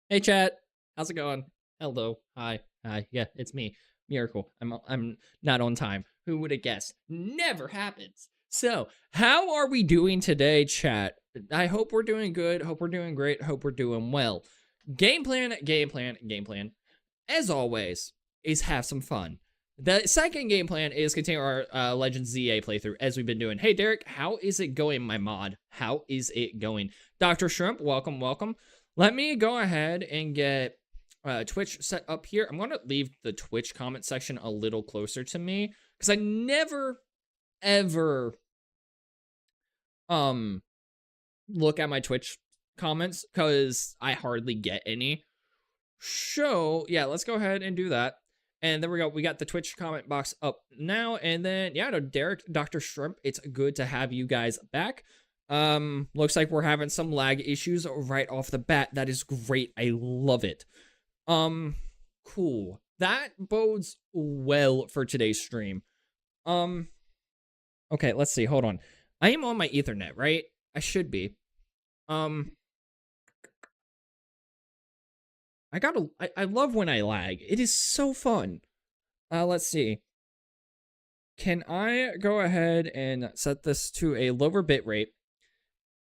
Hey chat, how's it going? Hello, hi, yeah, it's me, Miracle. I'm not on time. Who would have guessed? Never happens. So, how are we doing today, chat? I hope we're doing good. Hope we're doing great. Hope we're doing well. Game plan. As always, is have some fun. The second game plan is continue our Legend ZA playthrough as we've been doing. Hey Derek, how is it going, my mod? How is it going? Dr. Shrimp, welcome, welcome. Let me go ahead and get Twitch set up here. I'm going to leave the Twitch comment section a little closer to me because I never, ever look at my Twitch comments because I hardly get any. So, yeah, let's go ahead and do that. And there we go. We got the Twitch comment box up now. And then, yeah, no, Derek, Dr. Shrimp, it's good to have you guys back. Looks like we're having some lag issues right off the bat. That is great. I love it. Cool. That bodes well for today's stream. Okay, let's see. Hold on. I am on my Ethernet, right? I should be. I love when I lag. It is so fun. Let's see. Can I go ahead and set this to a lower bit rate?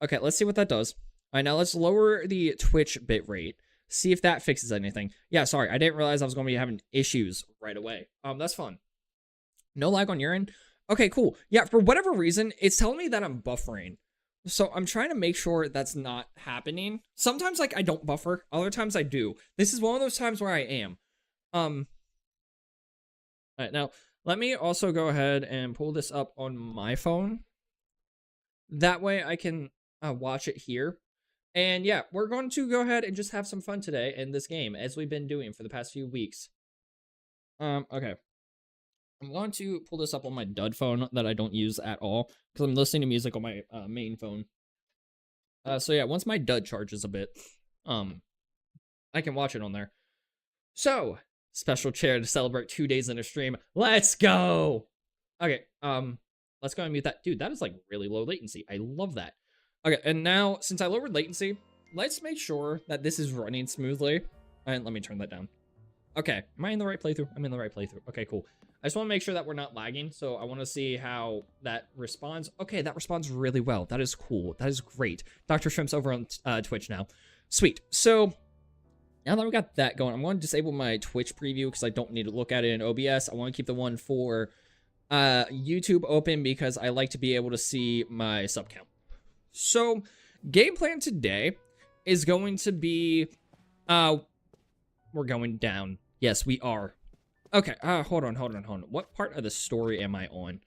Okay, let's see what that does. All right, now let's lower the Twitch bitrate. See if that fixes anything. Yeah, sorry, I didn't realize I was going to be having issues right away. That's fun. No lag on your end? Okay, cool. Yeah, for whatever reason, it's telling me that I'm buffering. So I'm trying to make sure that's not happening. Sometimes, like, I don't buffer. Other times I do. This is one of those times where I am. All right, now, let me also go ahead and pull this up on my phone. That way I can watch it here. And yeah, we're going to go ahead and just have some fun today in this game, as we've been doing for the past few weeks. Okay. I'm going to pull this up on my dud phone that I don't use at all, because I'm listening to music on my main phone. So yeah, once my dud charges a bit, I can watch it on there. So, special chair to celebrate 2 days in a stream. Let's go! Okay, let's go and mute that. Dude, that is like really low latency. I love that. Okay, and now, since I lowered latency, let's make sure that this is running smoothly. And let me turn that down. Okay, am I in the right playthrough? I'm in the right playthrough. Okay, cool. I just want to make sure that we're not lagging, so I want to see how that responds. Okay, that responds really well. That is cool. That is great. Dr. Shrimp's over on Twitch now. Sweet. So, now that we got that going, I'm going to disable my Twitch preview because I don't need to look at it in OBS. I want to keep the one for YouTube open because I like to be able to see my sub count. So, game plan today is going to be, we're going down. Yes, we are. Okay, hold on. What part of the story am I on?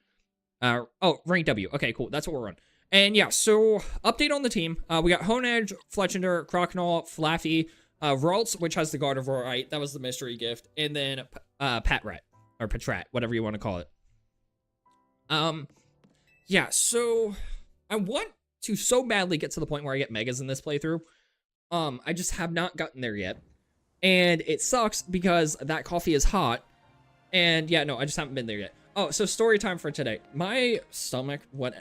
Oh, rank W. Okay, cool. That's what we're on. And yeah, so, update on the team. We got Honedge, Fletchender, Croconaw, Flaffy, Raltz, which has the Guard of Right. That was the mystery gift. And then, Patrat. Or Patrat, whatever you want to call it. Yeah, so, I want to so badly get to the point where I get megas in this playthrough. I just have not gotten there yet. And it sucks because that coffee is hot. And yeah, no, I just haven't been there yet. Oh, so story time for today. My stomach,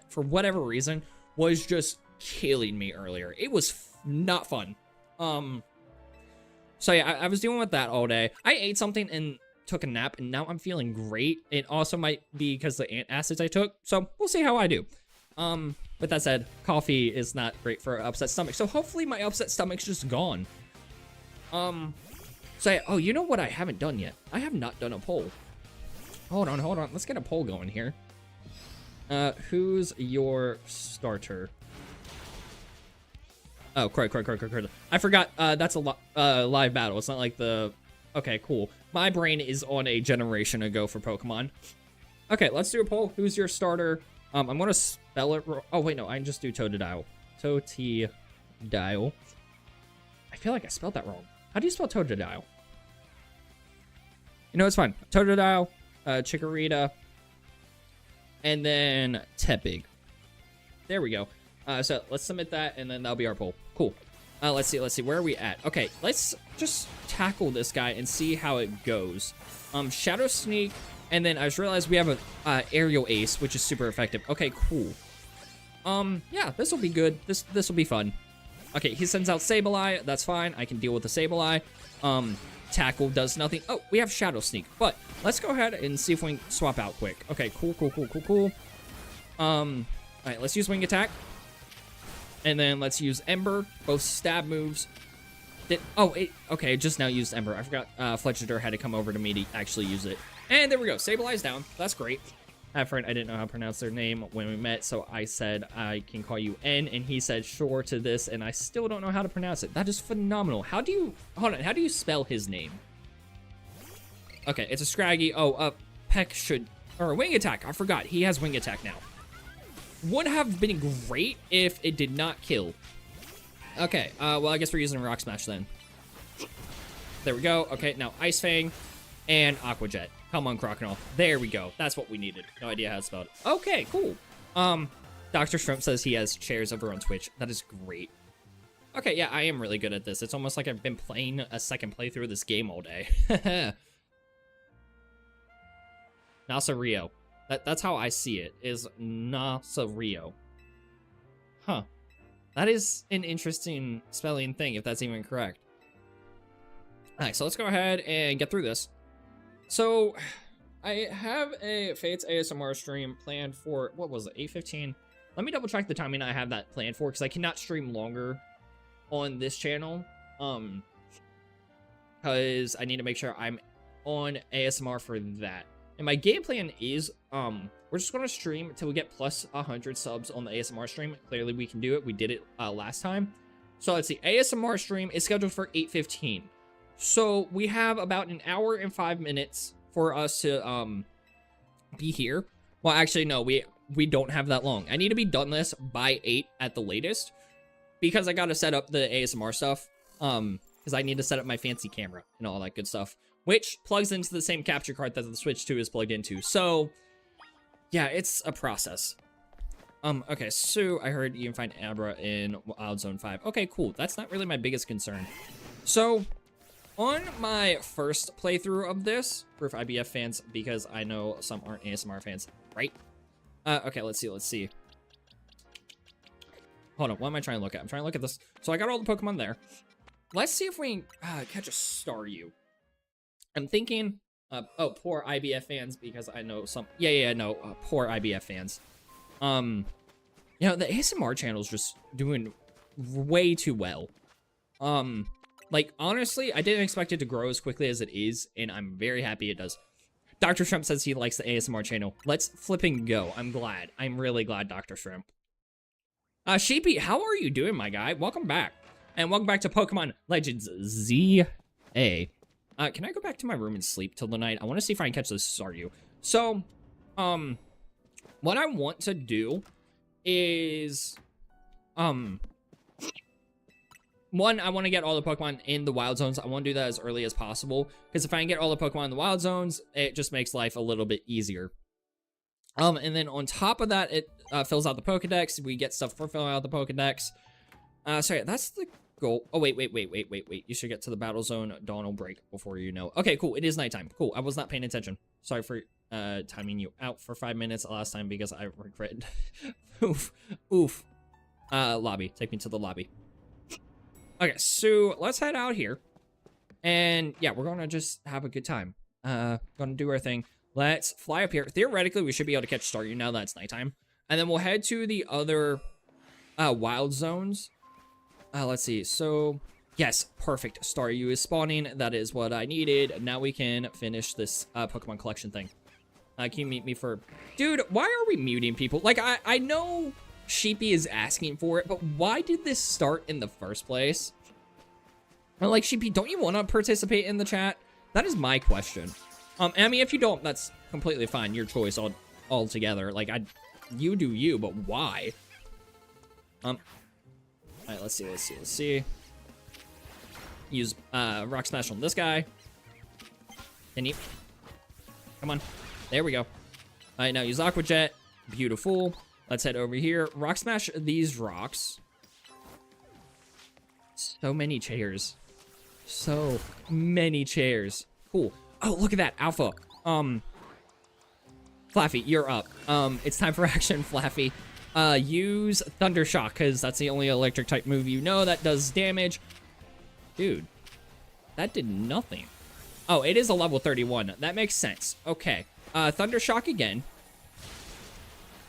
for whatever reason, was just killing me earlier. It was not fun. So yeah, I was dealing with that all day. I ate something and took a nap, and now I'm feeling great. It also might be because of the antacids I took. So we'll see how I do. With that said, coffee is not great for an upset stomach. So hopefully my upset stomach's just gone. So yeah, oh, you know what I haven't done yet? I have not done a poll. Hold on. Let's get a poll going here. Who's your starter? Oh, correct. I forgot, that's a live battle. It's not like the... Okay, cool. My brain is on a generation ago for Pokemon. Okay, let's do a poll. Who's your starter? I'm gonna spell it wrong. Oh, wait, no, I can just do Totodile. Totodile. I feel like I spelled that wrong. How do you spell Totodile? You know, it's fine. Totodile, Chikorita, and then Tepig. There we go. So let's submit that, and then that'll be our poll. Cool. Let's see. Where are we at? Okay, let's just tackle this guy and see how it goes. Shadow Sneak, and then I just realized we have a Aerial Ace, which is super effective. Okay, cool. Yeah, this will be good. This will be fun. Okay, he sends out Sableye. That's fine. I can deal with the Sableye. Tackle does nothing. Oh, we have Shadow Sneak. But let's go ahead and see if we can swap out quick. Okay, cool. All right, let's use Wing Attack. And then let's use Ember. Both stab moves. Okay, just now used Ember. I forgot Fletcher had to come over to me to actually use it. And there we go. Sableye down. That's great. I didn't know how to pronounce their name when we met, so I said I can call you N, and he said sure to this, and I still don't know how to pronounce it. That is phenomenal. How do you spell his name? Okay, it's a Scraggy. Oh, Peck or Wing Attack. I forgot. He has Wing Attack now. Would have been great if it did not kill. Okay, well, I guess we're using Rock Smash then. There we go. Okay, now Ice Fang and Aqua Jet. Come on, Crocodile. There we go. That's what we needed. No idea how to spell it. Okay, cool. Dr. Shrimp says he has chairs over on Twitch. That is great. Okay, yeah, I am really good at this. It's almost like I've been playing a second playthrough of this game all day. Nasa Rio. That's how I see it, is Nasa Rio. Huh. That is an interesting spelling thing, if that's even correct. Alright, so let's go ahead and get through this. So, I have a Fates ASMR stream planned for, what was it, 8:15? Let me double check the timing I have that planned for, because I cannot stream longer on this channel. Because I need to make sure I'm on ASMR for that. And my game plan is, we're just going to stream until we get plus 100 subs on the ASMR stream. Clearly, we can do it. We did it last time. So, let's see. ASMR stream is scheduled for 8:15. So, we have about an hour and 5 minutes for us to, be here. Well, actually, no, we don't have that long. I need to be done this by 8 at the latest, because I got to set up the ASMR stuff, because I need to set up my fancy camera and all that good stuff, which plugs into the same capture card that the Switch 2 is plugged into. So, yeah, it's a process. Okay, so I heard you can find Abra in Wild Zone 5. Okay, cool. That's not really my biggest concern. So, on my first playthrough of this, for IBF fans, because I know some aren't ASMR fans, right? Okay, let's see. Hold on, what am I trying to look at? I'm trying to look at this. So I got all the Pokemon there. Let's see if we can catch a Staryu. I'm thinking, oh, poor IBF fans, because I know some, poor IBF fans. You know, the ASMR channel is just doing way too well. Like, honestly, I didn't expect it to grow as quickly as it is, and I'm very happy it does. Dr. Shrimp says he likes the ASMR channel. Let's flipping go. I'm glad. I'm really glad, Dr. Shrimp. Sheepy, how are you doing, my guy? Welcome back. And welcome back to Pokemon Legends ZA. Can I go back to my room and sleep till the night? I want to see if I can catch this Staryu. So, what I want to do is, one, I want to get all the Pokemon in the Wild Zones. I want to do that as early as possible, because if I can get all the Pokemon in the Wild Zones, it just makes life a little bit easier. And then on top of that, it fills out the Pokedex. We get stuff for filling out the Pokedex. So yeah, that's the goal. Oh, wait. You should get to the Battle Zone. Dawn will break before you know. Okay, cool. It is nighttime. Cool. I was not paying attention. Sorry for timing you out for 5 minutes last time, because I regret. Oof. Lobby. Take me to the lobby. Okay, so let's head out here. And yeah, we're going to just have a good time. Going to do our thing. Let's fly up here. Theoretically, we should be able to catch Staryu now that it's nighttime. And then we'll head to the other Wild Zones. Let's see. So, yes, perfect. Staryu is spawning. That is what I needed. Now we can finish this Pokemon collection thing. Can you meet me for... Dude, why are we muting people? Like, I know Sheepy is asking for it, but why did this start in the first place? Like, Sheepy, don't you want to participate in the chat? That is my question. I mean, if you don't, that's completely fine. Your choice altogether. Like, you do you, but why? Alright, let's see. Use, Rock Smash on this guy. Can you? Come on. There we go. Alright, now use Aqua Jet. Beautiful. Let's head over here. Rock Smash these rocks. So many chairs. So many chairs. Cool. Oh, look at that. Alpha. Flaffy, you're up. It's time for action, Flaffy. use Thunder Shock, because that's the only electric type move you know that does damage. Dude, that did nothing. Oh, it is a level 31. That makes sense. Okay. Thunder Shock again.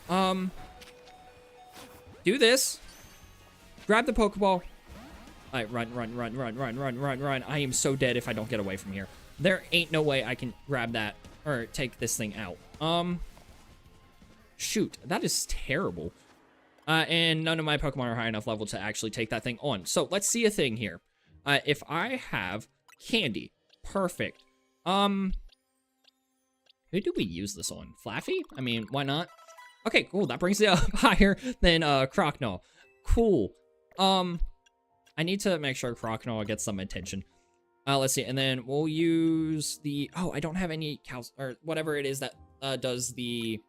Do this. Grab the Pokeball. All right, run. I am so dead if I don't get away from here. There ain't no way I can grab that or take this thing out. Shoot, that is terrible. And none of my Pokemon are high enough level to actually take that thing on. So let's see a thing here. If I have Candy, perfect. Who do we use this on? Flaffy? I mean, why not? Okay, cool. That brings it up higher than Croconaw. Cool. I need to make sure Croconaw gets some attention. Let's see, and then we'll use the... Oh, I don't have any cows or whatever it is that does the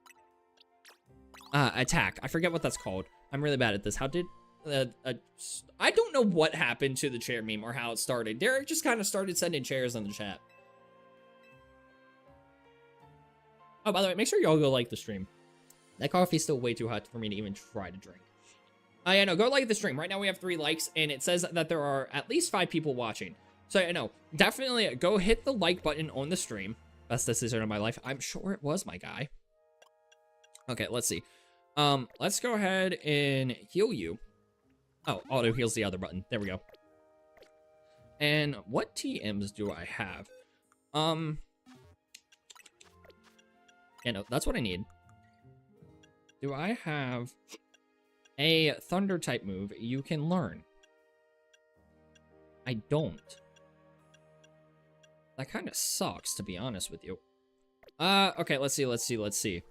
attack. I forget what that's called. I'm really bad at this. How did... I don't know what happened to the chair meme or how it started. Derek just kind of started sending chairs in the chat. Oh, by the way, make sure y'all go like the stream. That coffee's still way too hot for me to even try to drink. Yeah, no, go like the stream. Right now we have 3 likes, and it says that there are at least 5 people watching. So, you know, definitely go hit the like button on the stream. Best decision of my life. I'm sure it was, my guy. Okay, let's see. Let's go ahead and heal you. Oh, auto heals the other button. There we go. And what TMs do I have? Yeah, no, that's what I need. Do I have a thunder type move you can learn? I don't. That kind of sucks, to be honest with you. Okay, let's see.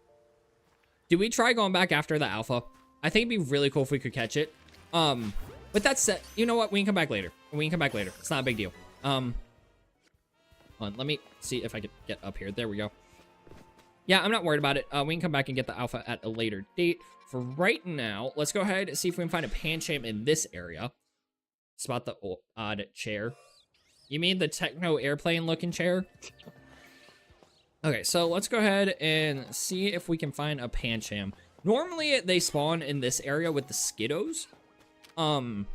Do we try going back after the alpha? I think it'd be really cool if we could catch it. With that said, you know what? We can come back later. It's not a big deal. Hold on, let me see if I can get up here. There we go. Yeah, I'm not worried about it. We can come back and get the alpha at a later date. For right now, let's go ahead and see if we can find a Pancham in this area. Spot the odd chair. You mean the techno airplane looking chair? Okay, so let's go ahead and see if we can find a Pancham. Normally, they spawn in this area with the Skiddos. So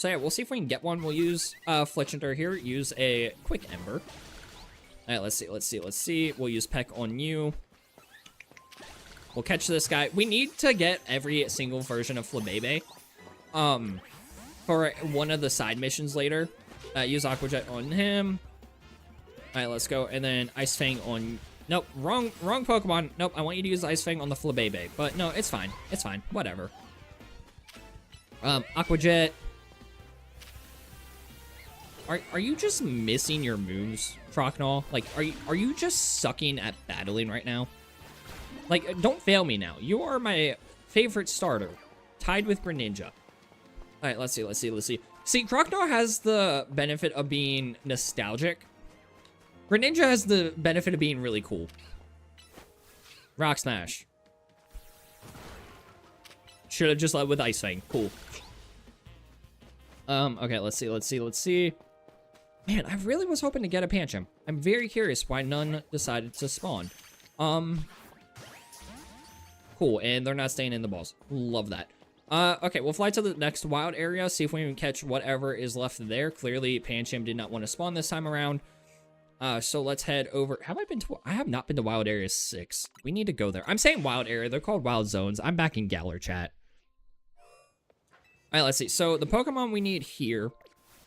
yeah, we'll see if we can get one. We'll use Fletchender here. Use a Quick Ember. All right, let's see. We'll use Peck on you. We'll catch this guy. We need to get every single version of Flabébé. For one of the side missions later. Use Aqua Jet on him. All right, let's go. And then Ice Fang on... Nope, wrong Pokemon. Nope, I want you to use Ice Fang on the Flabébé. But no, it's fine. Whatever. Aqua Jet. Are you just missing your moves, Croconaw? Like, are you just sucking at battling right now? Like, don't fail me now. You are my favorite starter, tied with Greninja. All right, let's see. See, Croconaw has the benefit of being nostalgic. Greninja has the benefit of being really cool. Rock Smash. Should have just led with Ice Fang. Cool. Okay, let's see. Man, I really was hoping to get a Pancham. I'm very curious why none decided to spawn. Cool, and they're not staying in the balls. Love that. Okay, we'll fly to the next wild area, see if we can catch whatever is left there. Clearly, Pancham did not want to spawn this time around. So let's head over. I have not been to Wild Area 6. We need to go there. I'm saying Wild Area. They're called Wild Zones. I'm back in Galar chat. All right, let's see. So the Pokemon we need here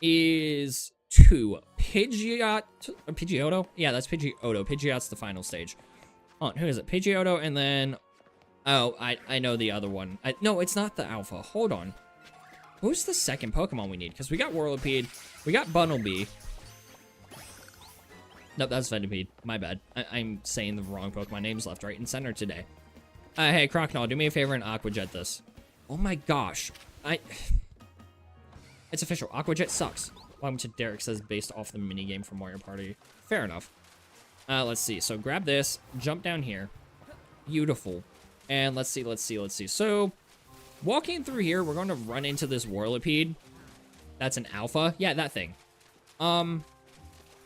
is 2. Pidgeotto? Yeah, that's Pidgeotto. Pidgeot's the final stage. Oh, who is it? Pidgeotto, and then... Oh, I know the other one. No, it's not the Alpha. Hold on. Who's the second Pokemon we need? Because we got Whirlipede. We got Bunnelby. Nope, that's Venipede. My bad. I'm saying the wrong Pokemon names left, right, and center today. Hey, Croconaw, do me a favor and Aqua Jet this. Oh my gosh. It's official. Aqua Jet sucks. Welcome to Derek says based off the minigame from Mario Party. Fair enough. Let's see. So grab this. Jump down here. Beautiful. And let's see. So, walking through here, we're going to run into this Whirlipede. That's an alpha. Yeah, that thing.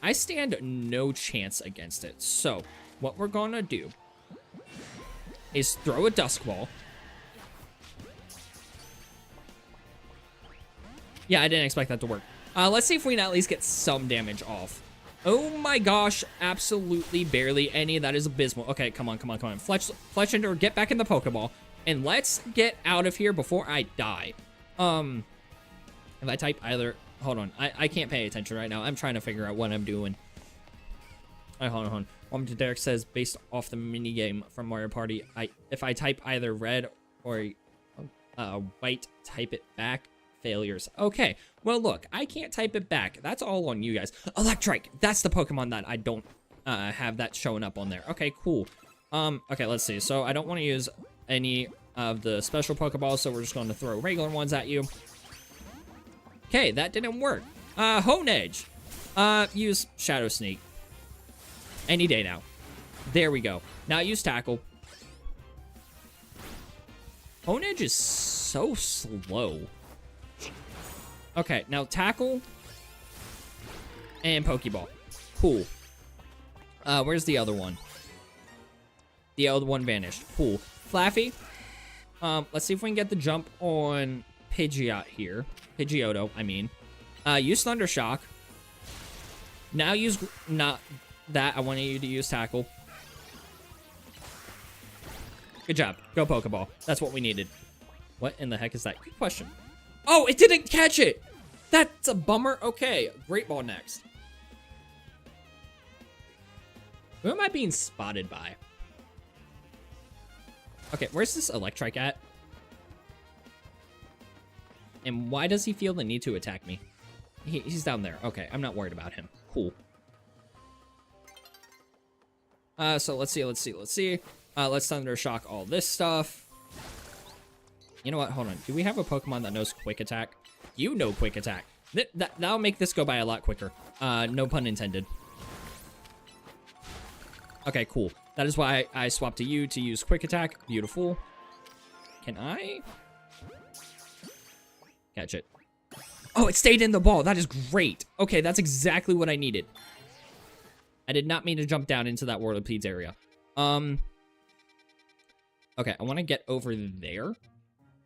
I stand no chance against it. So, what we're going to do is throw a Dusk Ball. Yeah, I didn't expect that to work. Let's see if we can at least get some damage off. Oh my gosh, absolutely barely any. That is abysmal. Okay, come on, come on, come on. Fletchinder, get back in the Pokeball. And let's get out of here before I die. If I type either... Hold on. I can't pay attention right now. I'm trying to figure out what I'm doing. All right, hold on. Welcome to Derek says, based off the minigame from Mario Party, if I type either red or white, type it back. Failures. Okay. Well, look, I can't type it back. That's all on you guys. Electrike. That's the Pokemon that I don't have that showing up on there. Okay, cool. Okay, let's see. So I don't want to use any of the special Pokeballs, so we're just going to throw regular ones at you. Okay, that didn't work. Hone Edge. Use Shadow Sneak. Any day now. There we go. Now use Tackle. Hone Edge is so slow. Okay, now Tackle and Pokeball. Cool. Where's the other one? The other one vanished. Cool. Flaffy. Let's see if we can get the jump on Pidgeot here. Pidgeotto, I mean. Use Thunder Shock. Now use... Not that. I wanted you to use Tackle. Good job. Go Pokeball. That's what we needed. What in the heck is that? Good question. Oh, it didn't catch it! That's a bummer. Okay, Great Ball next. Who am I being spotted by? Okay, where's this Electrike at? And why does he feel the need to attack me? He's down there. Okay, I'm not worried about him. Cool. So let's see. Let's Thunder Shock all this stuff. You know what? Hold on. Do we have a Pokemon that knows Quick Attack? You know Quick Attack. That'll make this go by a lot quicker. No pun intended. Okay, cool. That is why I swapped to you to use Quick Attack. Beautiful. Can I catch it? Oh, it stayed in the ball. That is great. Okay, that's exactly what I needed. I did not mean to jump down into that Whirlipedes area. Okay, I want to get over there.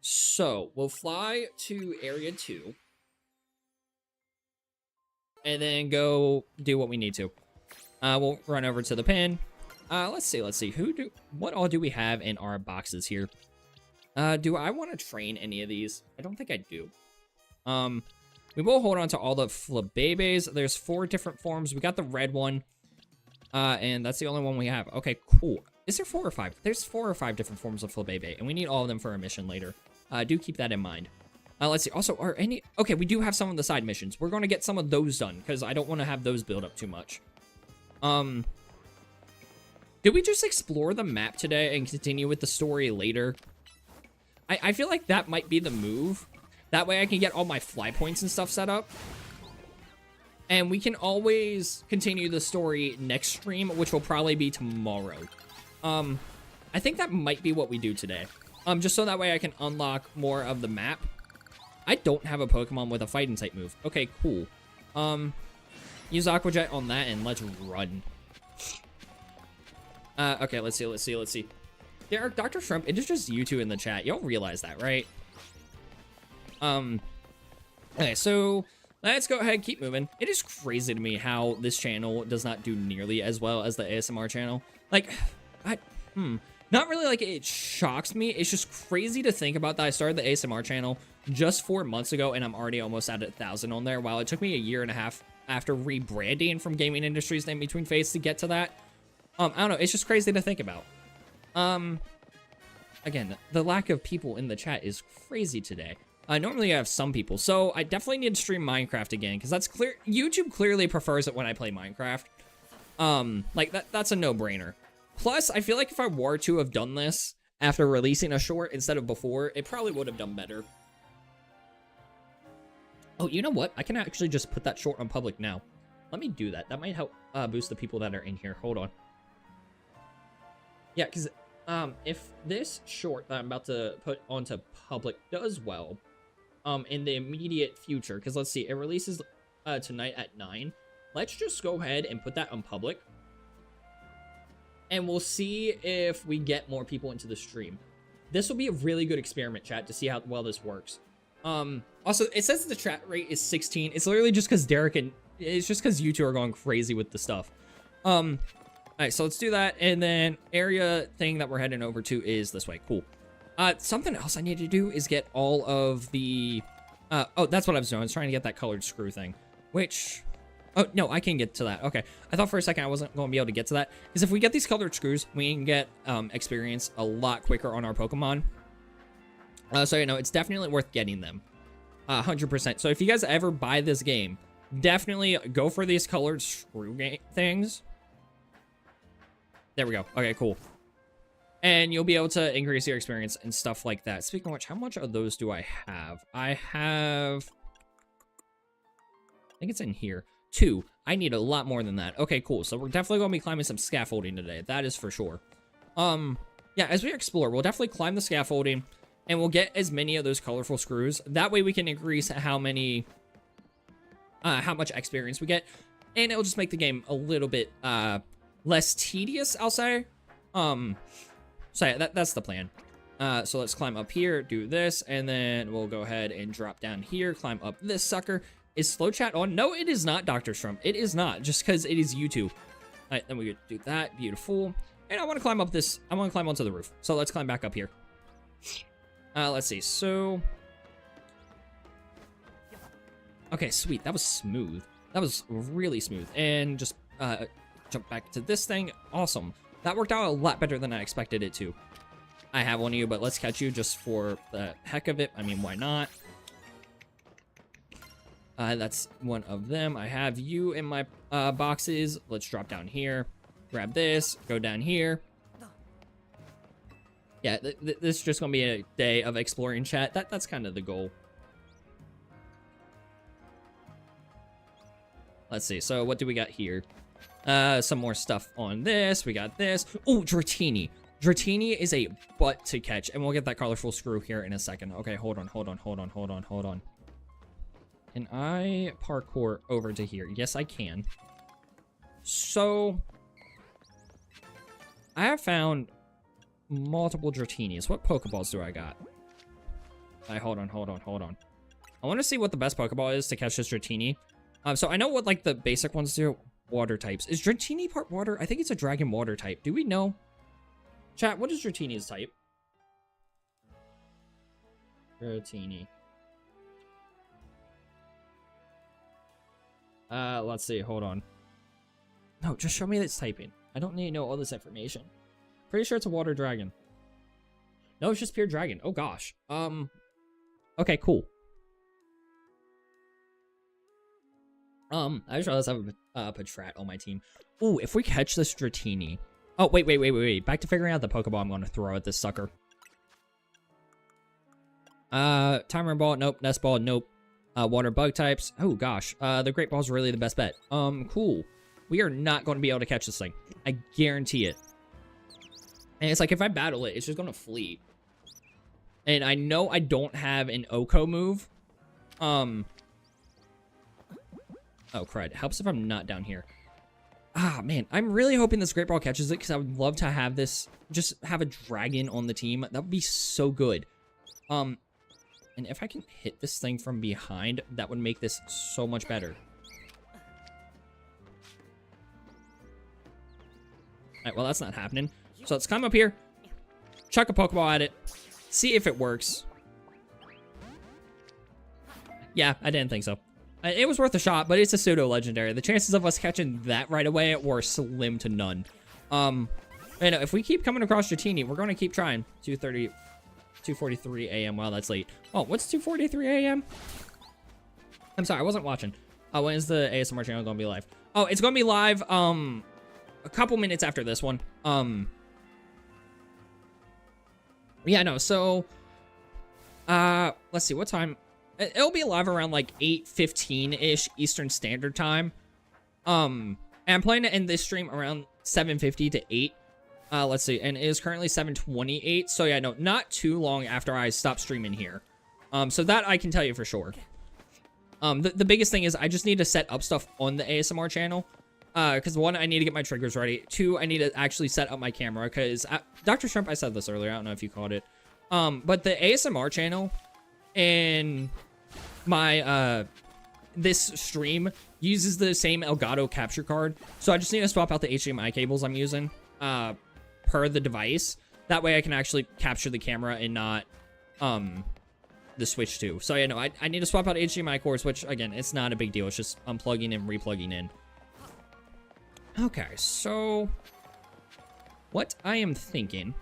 So, we'll fly to Area 2. And then go do what we need to. We'll run over to the pin. Let's see. What all do we have in our boxes here? Do I want to train any of these? I don't think I do. We will hold on to all the Flabébés. There's 4 different forms. We got the red one. And that's the only one we have. Okay, cool. Is there 4 or 5? There's 4 or 5 different forms of Flabébé, and we need all of them for a mission later. Do keep that in mind. Let's see. Also, are any... Okay, we do have some of the side missions. We're going to get some of those done, because I don't want to have those build up too much. Did we just explore the map today and continue with the story later? I feel like that might be the move. That way I can get all my fly points and stuff set up. And we can always continue the story next stream, which will probably be tomorrow. I think that might be what we do today. Just so that way I can unlock more of the map. I don't have a Pokemon with a fighting type move. Okay, cool. Use Aqua Jet on that and let's run. Okay, let's see. Derek, Dr. Shrimp, it is just you two in the chat. Y'all realize that, right? Okay, so let's go ahead and keep moving. It is crazy to me how this channel does not do nearly as well as the ASMR channel. Like, not really like it shocks me. It's just crazy to think about that I started the ASMR channel just 4 months ago and I'm already almost at 1,000 on there, while it took me a year and a half after rebranding from Gaming Industries Name Between Faces to get to that. I don't know. It's just crazy to think about. Again, the lack of people in the chat is crazy today. Normally I have some people, so I definitely need to stream Minecraft again, because that's clear. YouTube clearly prefers it when I play Minecraft. Like, that's a no-brainer. Plus, I feel like if I were to have done this after releasing a short instead of before, it probably would have done better. Oh, you know what? I can actually just put that short on public now. Let me do that. That might help boost the people that are in here. Hold on. Yeah, because if this short that I'm about to put onto public does well, in the immediate future, because let's see, it releases tonight at 9. Let's just go ahead and put that on public. And we'll see if we get more people into the stream. This will be a really good experiment, chat, to see how well this works. Also, it says the chat rate is 16. It's literally just because Derek and it's just because you two are going crazy with the stuff. All right, so let's do that. And then area thing that we're heading over to is this way. Cool. Something else I need to do is get all of the, oh, that's what I was doing. I was trying to get that colored screw thing, which, oh, no, I can get to that. Okay. I thought for a second I wasn't going to be able to get to that because if we get these colored screws, we can get, experience a lot quicker on our Pokemon. So, you know, it's definitely worth getting them. 100%. So if you guys ever buy this game, definitely go for these colored screw things. There we go. Okay, cool. And you'll be able to increase your experience and stuff like that. Speaking of which, how much of those do I have? I think it's in here. 2. I need a lot more than that. Okay, cool. So we're definitely going to be climbing some scaffolding today. That is for sure. Yeah, as we explore, we'll definitely climb the scaffolding. And we'll get as many of those colorful screws. That way we can increase how much experience we get. And it'll just make the game a little bit less tedious, I'll say. So yeah, that's the plan. So let's climb up here, do this, and then we'll go ahead and drop down here, climb up this sucker. Is slow chat on? No, it is not, Dr. Strum. It is not, just because it is YouTube. All right, then we could do that. Beautiful. And I want to climb up this. I want to climb onto the roof. So let's climb back up here. Let's see. So, okay, sweet. That was smooth. That was really smooth. And just jump back to this thing. Awesome. That worked out a lot better than I expected it to. I have one of you, but let's catch you just for the heck of it. I mean, why not? That's one of them. I have you in my boxes. Let's drop down here. Grab this. Go down here. Yeah, this is just going to be a day of exploring chat. That's kind of the goal. Let's see. So what do we got here? Some more stuff on this. We got this. Oh, Dratini. Dratini is a butt to catch. And we'll get that colorful screw here in a second. Okay, hold on. Can I parkour over to here? Yes, I can. So, I have found multiple Dratinis. What Pokeballs do I got? Hold on. I want to see what the best Pokeball is to catch this Dratini. So I know what, like, the basic ones do. Water types. Is Dratini part water? I think it's a dragon water type. Do we know? Chat, what is Dratini's type? Dratini. Let's see. Hold on. No, just show me its typing. I don't need to know all this information. Pretty sure it's a water dragon. No, it's just pure dragon. Oh, gosh. Okay, cool. I just realized I have a Patrat on my team. Ooh, if we catch this Dratini. Oh, wait. Back to figuring out the Pokeball I'm going to throw at this sucker. Timer Ball, nope. Nest Ball, nope. Water Bug types. Oh, gosh. The Great Ball's really the best bet. Cool. We are not going to be able to catch this thing. I guarantee it. And it's like, if I battle it, it's just going to flee. And I know I don't have an Oko move. Oh, crud. Helps if I'm not down here. Ah, man. I'm really hoping this Great Ball catches it because I would love to have this, just have a dragon on the team. That would be so good. And if I can hit this thing from behind, that would make this so much better. Alright, well, that's not happening. So let's climb up here, chuck a Pokeball at it, see if it works. Yeah, I didn't think so. It was worth a shot, but it's a pseudo-legendary. The chances of us catching that right away were slim to none. You know, if we keep coming across Dratini, we're going to keep trying. 2:43 a.m. Wow, that's late. Oh, what's 2:43 a.m.? I'm sorry, I wasn't watching. When is the ASMR channel going to be live? Oh, it's going to be live, a couple minutes after this one. Yeah, no, so, let's see, what time? It'll be live around, like, 8:15-ish Eastern Standard Time. And I'm planning to end this stream around 7:50 to 8. Let's see, and it is currently 7:28, so yeah, no, not too long after I stop streaming here. So that I can tell you for sure. The biggest thing is I just need to set up stuff on the ASMR channel. Because one, I need to get my triggers ready. Two, I need to actually set up my camera, because Dr. Shrimp, I said this earlier, I don't know if you caught it. But the ASMR channel and my, this stream uses the same Elgato capture card. So I just need to swap out the HDMI cables I'm using, per the device. That way I can actually capture the camera and not, the Switch 2. So, yeah, no, I need to swap out HDMI cords, which, again, it's not a big deal. It's just unplugging and replugging in. Okay, so what I am thinking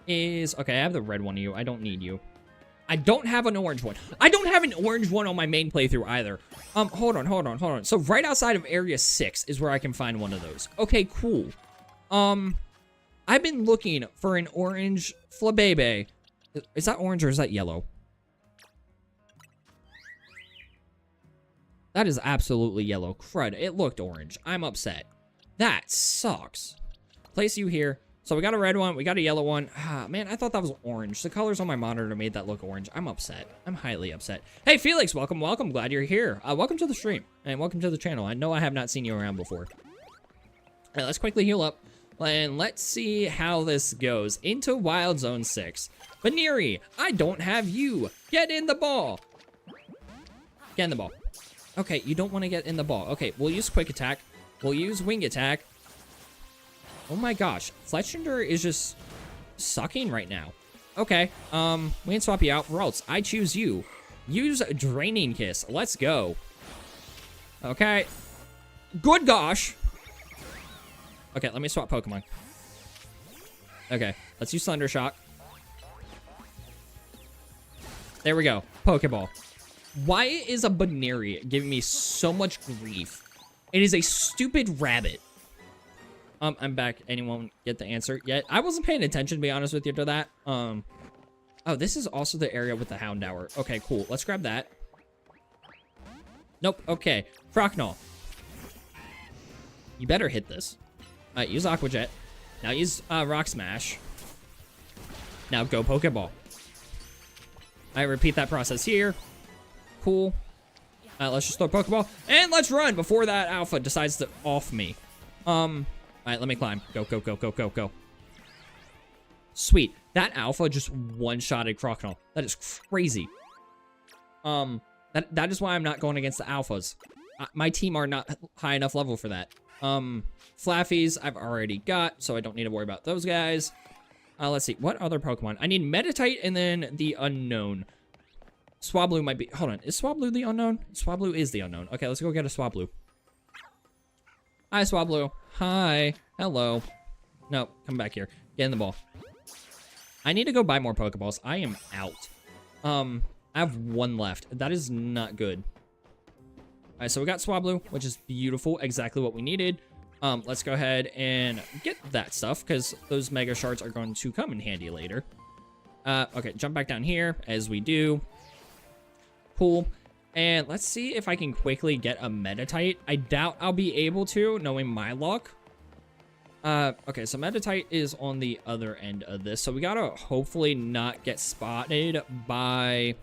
is... Okay, I have the red one of you. I don't need you. I don't have an orange one. I don't have an orange one on my main playthrough either. Hold on. So right outside of Area 6 is where I can find one of those. Okay, cool. I've been looking for an orange Flabébé. Is that orange or is that yellow? That is absolutely yellow. Crud, it looked orange. I'm upset. That sucks. Place you here. So we got a red one, we got a yellow one. Ah, man, I thought that was orange. The colors on my monitor made that look orange. I'm upset. I'm highly upset. Hey, Felix, welcome. Glad you're here. Welcome to the stream, and welcome to the channel. I know I have not seen you around before. All right, let's quickly heal up, and let's see how this goes. Into Wild Zone 6. Baneri, I don't have you. Get in the ball. Get in the ball. Okay, you don't want to get in the ball. Okay, we'll use quick attack. We'll use wing attack. Oh my gosh, Fletchender is just sucking right now. Okay, we can swap you out. Or else, I choose you. Use Draining Kiss. Let's go. Okay. Good gosh. Okay, let me swap Pokemon. Okay, let's use Thunder Shock. There we go. Pokeball. Why is a Baneri giving me so much grief? It is a stupid rabbit. I'm back. Anyone get the answer yet? I wasn't paying attention, to be honest with you, to that. Oh, this is also the area with the Houndour. Okay, cool. Let's grab that. Nope. Okay. Frognaw. You better hit this. Use Aqua Jet. Now use Rock Smash. Now go Pokeball. I repeat that process here. Cool. Let's just throw Pokeball. And let's run before that Alpha decides to off me. Alright, let me climb. Go, go, go, go, go, go. Sweet. That Alpha just one-shotted Crocodile. That is crazy. That is why I'm not going against the Alphas. My team are not high enough level for that. Flaffies I've already got, so I don't need to worry about those guys. Let's see. What other Pokemon? I need Meditite and then the unknown. Swablu might be... Hold on. Is Swablu the unknown? Swablu is the unknown. Okay, let's go get a Swablu. Hi, Swablu. Hi. Hello. No, come back here. Get in the ball. I need to go buy more Pokeballs. I am out. I have one left. That is not good. All right, so we got Swablu, which is beautiful. Exactly what we needed. Let's go ahead and get that stuff, because those Mega Shards are going to come in handy later. Okay, jump back down here, as we do. Cool. And let's see if I can quickly get a Meditite. I doubt I'll be able to, knowing my luck. Okay, so Meditite is on the other end of this. So we gotta hopefully not get spotted by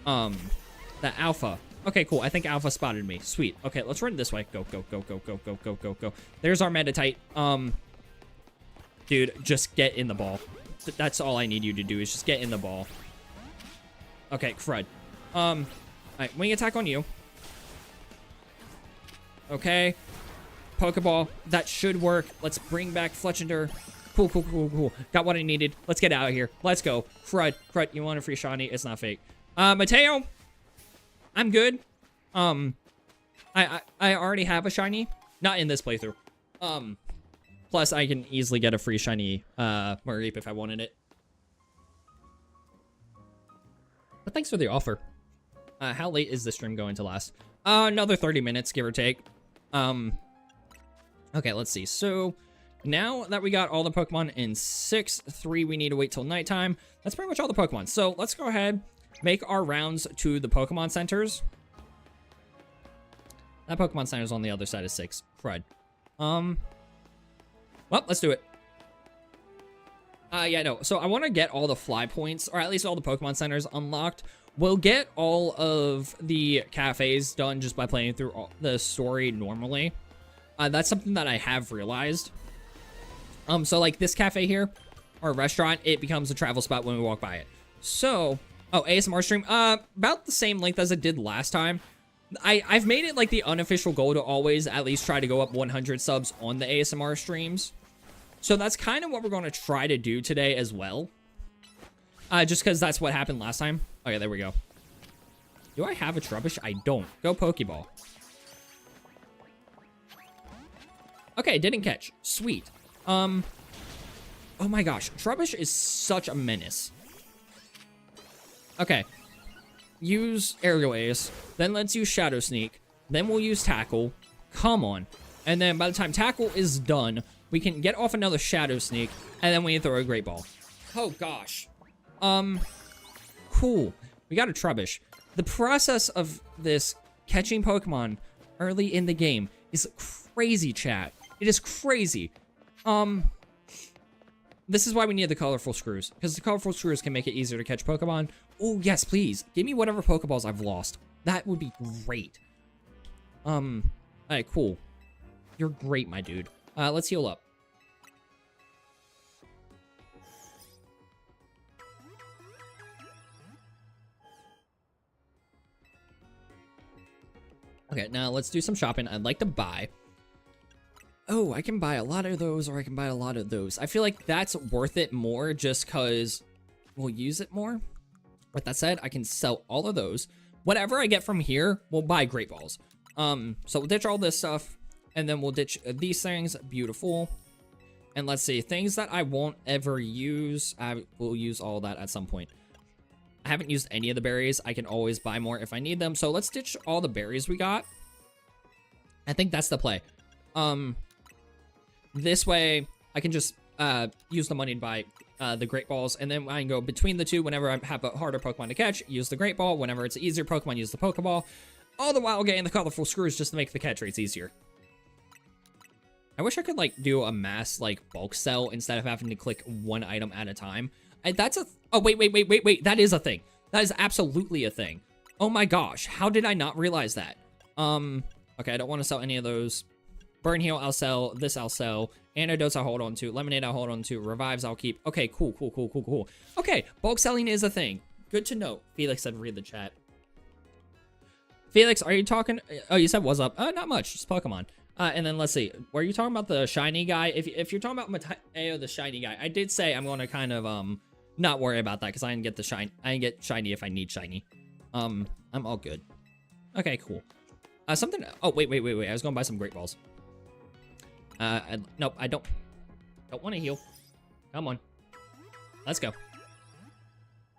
the Alpha. Okay, cool. I think Alpha spotted me. Sweet. Okay, let's run this way. Go, go, go, go, go, go, go, go, go. There's our Meditite. Dude, just get in the ball. That's all I need you to do is just get in the ball. Okay, crud. Alright, wing attack on you. Okay. Pokeball. That should work. Let's bring back Fletchender. Cool, cool, cool, cool. Got what I needed. Let's get out of here. Let's go. Crud. Crud, you want a free shiny? It's not fake. Mateo. I'm good. I already have a shiny. Not in this playthrough. Plus, I can easily get a free shiny, Mareep if I wanted it. But thanks for the offer. How late is this stream going to last? Another 30 minutes, give or take. Okay, let's see. So, now that we got all the Pokemon in 6-3, we need to wait till nighttime. That's pretty much all the Pokemon. So, let's go ahead, make our rounds to the Pokemon centers. That Pokemon center is on the other side of 6. Crud. Well, let's do it. Yeah, no. So, I want to get all the fly points, or at least all the Pokemon centers unlocked. We'll get all of the cafes done just by playing through the story normally. That's something that I have realized. So like this cafe here, or restaurant, it becomes a travel spot when we walk by it. So, Oh, ASMR stream. About the same length as it did last time. I've made it like the unofficial goal to always at least try to go up 100 subs on the ASMR streams. So that's kind of what we're going to try to do today as well. Just because that's what happened last time. Okay, there we go. Do I have a Trubbish? I don't. Go Pokeball. Okay, didn't catch. Sweet. Oh my gosh. Trubbish is such a menace. Okay. Use Aerial Ace. Then let's use Shadow Sneak. Then we'll use Tackle. Come on. And then by the time Tackle is done, we can get off another Shadow Sneak. And then we can throw a Great Ball. Oh gosh. Cool. We got a Trubbish. The process of this catching Pokemon early in the game is crazy, chat. It is crazy. This is why we need the colorful screws, because the colorful screws can make it easier to catch Pokemon. Oh, yes, please. Give me whatever Pokeballs I've lost. That would be great. Alright, cool. You're great, my dude. Let's heal up. Okay, now let's do some shopping. I'd like to buy. Oh, I can buy a lot of those, or I can buy a lot of those. I feel like that's worth it more just because we'll use it more. With that said, I can sell all of those. Whatever I get from here, we'll buy Great Balls. So we'll ditch all this stuff, and then we'll ditch these things. Beautiful. And let's see, things that I won't ever use, I will use all that at some point. I haven't used any of the berries. I can always buy more if I need them. So let's ditch all the berries we got. I think that's the play. This way, I can just use the money to buy the Great Balls, and then I can go between the two whenever I have a harder Pokemon to catch, use the Great Ball. Whenever it's an easier Pokemon, use the Pokeball. All the while getting the colorful screws just to make the catch rates easier. I wish I could, like, do a mass, like, bulk sell instead of having to click one item at a time. That's a... Oh, wait. That is a thing. That is absolutely a thing. Oh my gosh. How did I not realize that? Okay, I don't want to sell any of those. Burn Heal, I'll sell. This, I'll sell. Antidotes, I'll hold on to. Lemonade, I'll hold on to. Revives, I'll keep. Okay, cool. Okay, bulk selling is a thing. Good to know. Felix said read the chat. Felix, are you talking? Oh, you said what's up? Not much. Just Pokemon. And then let's see. Were you talking about the shiny guy? If you're talking about Mateo, the shiny guy, I did say I'm going to kind of not worry about that because I didn't get the shiny. I didn't get shiny if I need shiny. I'm all good. Okay, cool. Something. Oh, wait. I was going to buy some Great Balls. Nope, I don't want to heal. Come on. Let's go.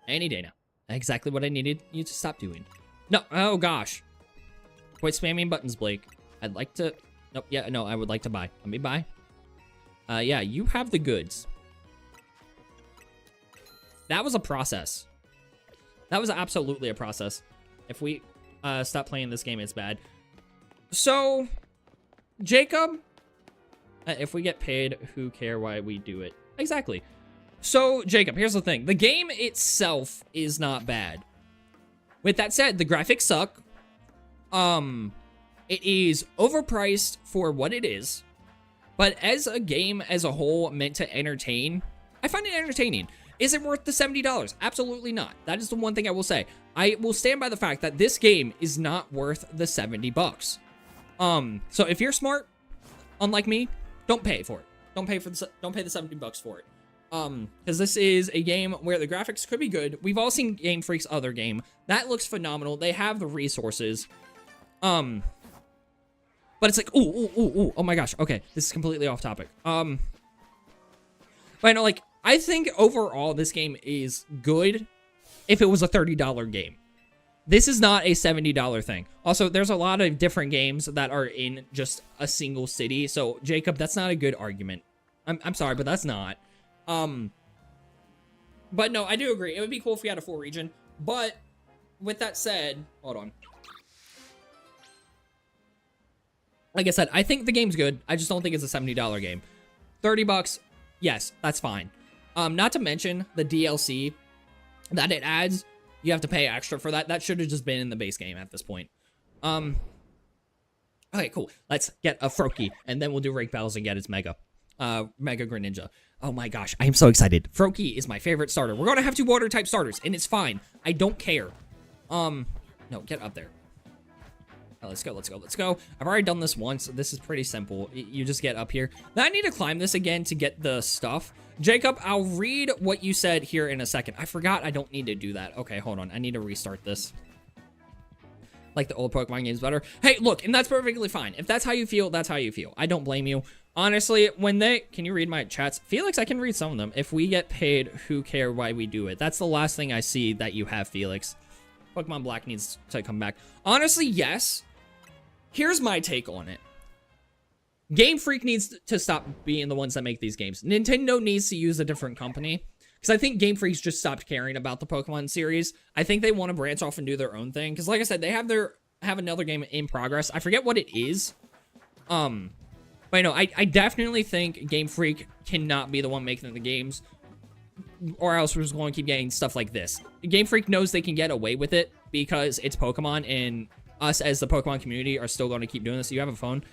Any day now. Exactly what I needed you to stop doing. No, oh gosh. Quit spamming buttons, Blake. I'd like to... Nope, yeah, no, I would like to buy. Let me buy. Yeah, you have the goods. That was a process. That was absolutely a process. If we stop playing this game, it's bad. So, Jacob... if we get paid, who care why we do it? Exactly. So, Jacob, here's the thing. The game itself is not bad. With that said, the graphics suck. It is overpriced for what it is. But as a game as a whole meant to entertain, I find it entertaining. Is it worth the $70? Absolutely not. That is the one thing I will say. I will stand by the fact that this game is not worth the 70 bucks. So if you're smart, unlike me, don't pay for it. Don't pay the 70 bucks for it. Because this is a game where the graphics could be good. We've all seen Game Freak's other game. That looks phenomenal. They have the resources. But it's like, ooh, oh my gosh. Okay, this is completely off topic. But I know, like, I think overall this game is good if it was a $30 game. This is not a $70 thing. Also, there's a lot of different games that are in just a single city. So, Jacob, that's not a good argument. I'm sorry, but that's not. But no, I do agree. It would be cool if we had a full region. But with that said, hold on. Like I said, I think the game's good. I just don't think it's a $70 game. 30 bucks, yes, that's fine. Not to mention the DLC that it adds. You have to pay extra for that. That should have just been in the base game at this point. Okay, cool. Let's get a Froakie, and then we'll do rank battles and get its Mega. Mega Greninja. Oh my gosh, I am so excited. Froakie is my favorite starter. We're gonna have 2 water type starters, and it's fine. I don't care. No, get up there. Oh, let's go, let's go, let's go. I've already done this once. This is pretty simple. You just get up here. Now I need to climb this again to get the stuff. Jacob, I'll read what you said here in a second. I forgot I don't need to do that. Okay, hold on. I need to restart this. Like the old Pokemon games better. Hey, look, and that's perfectly fine. If that's how you feel, that's how you feel. I don't blame you. Honestly, when they... Can you read my chats? Felix, I can read some of them. If we get paid, who care why we do it? That's the last thing I see that you have, Felix. Pokemon Black needs to come back. Honestly, yes. Here's my take on it. Game Freak needs to stop being the ones that make these games. Nintendo needs to use a different company. Because I think Game Freak's just stopped caring about the Pokemon series. I think they want to branch off and do their own thing. Because like I said, they have another game in progress. I forget what it is. But no, I definitely think Game Freak cannot be the one making the games. Or else we're just going to keep getting stuff like this. Game Freak knows they can get away with it because it's Pokemon, and us as the Pokemon community are still going to keep doing this. You have a phone?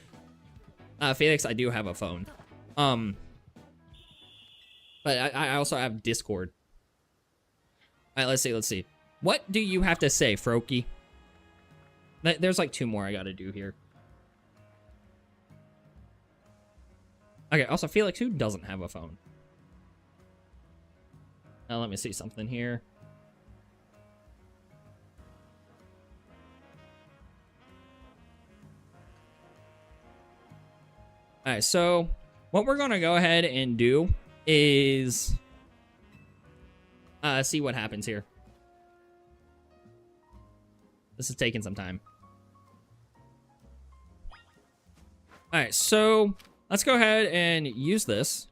Felix, I do have a phone. But I also have Discord. All right, let's see. What do you have to say, Froakie? There's like 2 more I got to do here. Okay, also, Felix, who doesn't have a phone? Now, let me see something here. All right, so what we're going to go ahead and do is see what happens here. This is taking some time. All right, so let's go ahead and use this.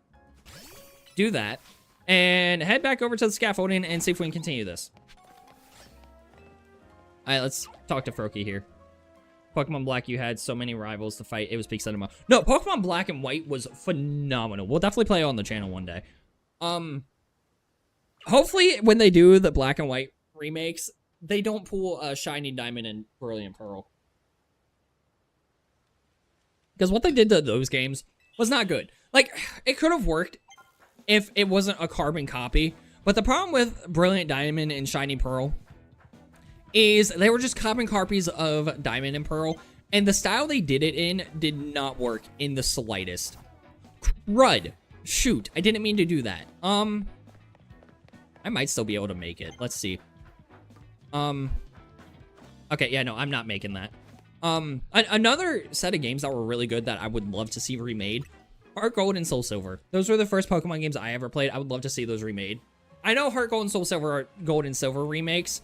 Do that. And head back over to the scaffolding and see if we can continue this. All right, let's talk to Froakie here. Pokemon Black, you had so many rivals to fight. It was peak cinema. No, Pokemon Black and White was phenomenal. We'll definitely play it on the channel one day. Hopefully, when they do the Black and White remakes, they don't pull Shiny Diamond and Brilliant Pearl. Because what they did to those games was not good. Like, it could have worked if it wasn't a carbon copy. But the problem with Brilliant Diamond and Shiny Pearl is they were just carbon copies of Diamond and Pearl. And the style they did it in did not work in the slightest. Crud. Shoot, I didn't mean to do that. I might still be able to make it. Let's see. Okay, yeah, no, I'm not making that. Another set of games that were really good that I would love to see remade Heart Gold and Soul Silver. Those were the first Pokemon games I ever played. I would love to see those remade. I know Heart Gold and Soul Silver are Gold and Silver remakes,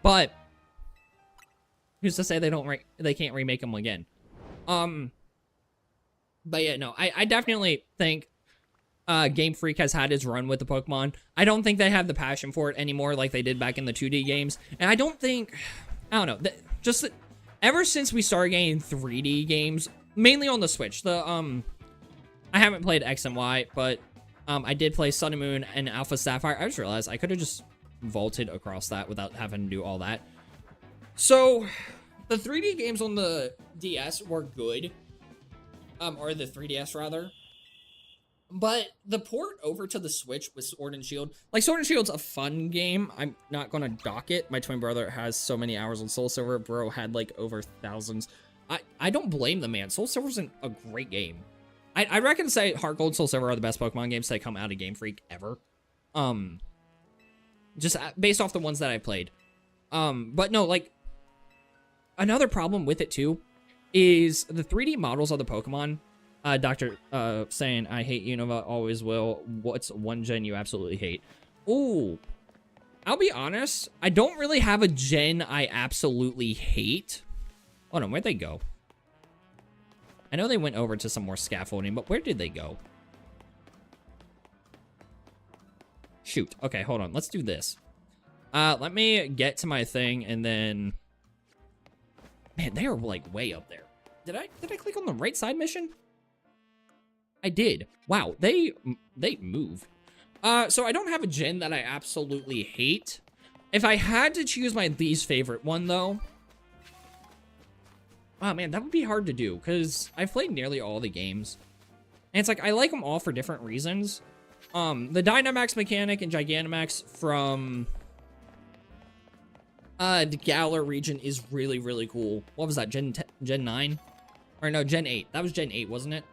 but who's to say they can't remake them again? But yeah, no, I definitely think Game Freak has had its run with the Pokemon. I don't think they have the passion for it anymore like they did back in the 2D games. And I don't know, ever since we started getting 3D games, mainly on the Switch, I haven't played X and Y, but I did play Sun and Moon and Alpha Sapphire. I just realized I could have just vaulted across that without having to do all that. So, the 3D games on the DS were good. Or the 3DS, rather. But the port over to the Switch with Sword and Shield, like, Sword and Shield's a fun game. I'm not gonna dock it. My twin brother has so many hours on Soul Silver. Bro had, like, over thousands. I don't blame the man. Soul Silver's a great game. I reckon say Heart Gold, Soul Silver are the best Pokemon games that come out of Game Freak ever. Just based off the ones that I played. But no, like, another problem with it, too, is the 3D models of the Pokemon. Doctor, saying, I hate Unova, always will. What's one gen you absolutely hate? Ooh. I'll be honest, I don't really have a gen I absolutely hate. Hold on, where'd they go? I know they went over to some more scaffolding, but where did they go? Shoot. Okay, hold on. Let's do this. Let me get to my thing, and then... Man, they are, like, way up there. Did I click on the right side mission? I did. Wow, they move. So I don't have a gen that I absolutely hate. If I had to choose my least favorite one, though... Oh, man, that would be hard to do, because I've played nearly all the games. And it's like, I like them all for different reasons. The Dynamax mechanic and Gigantamax from the Galar region is really, really cool. What was that, Gen 9? Or no, Gen 8. That was Gen 8, wasn't it?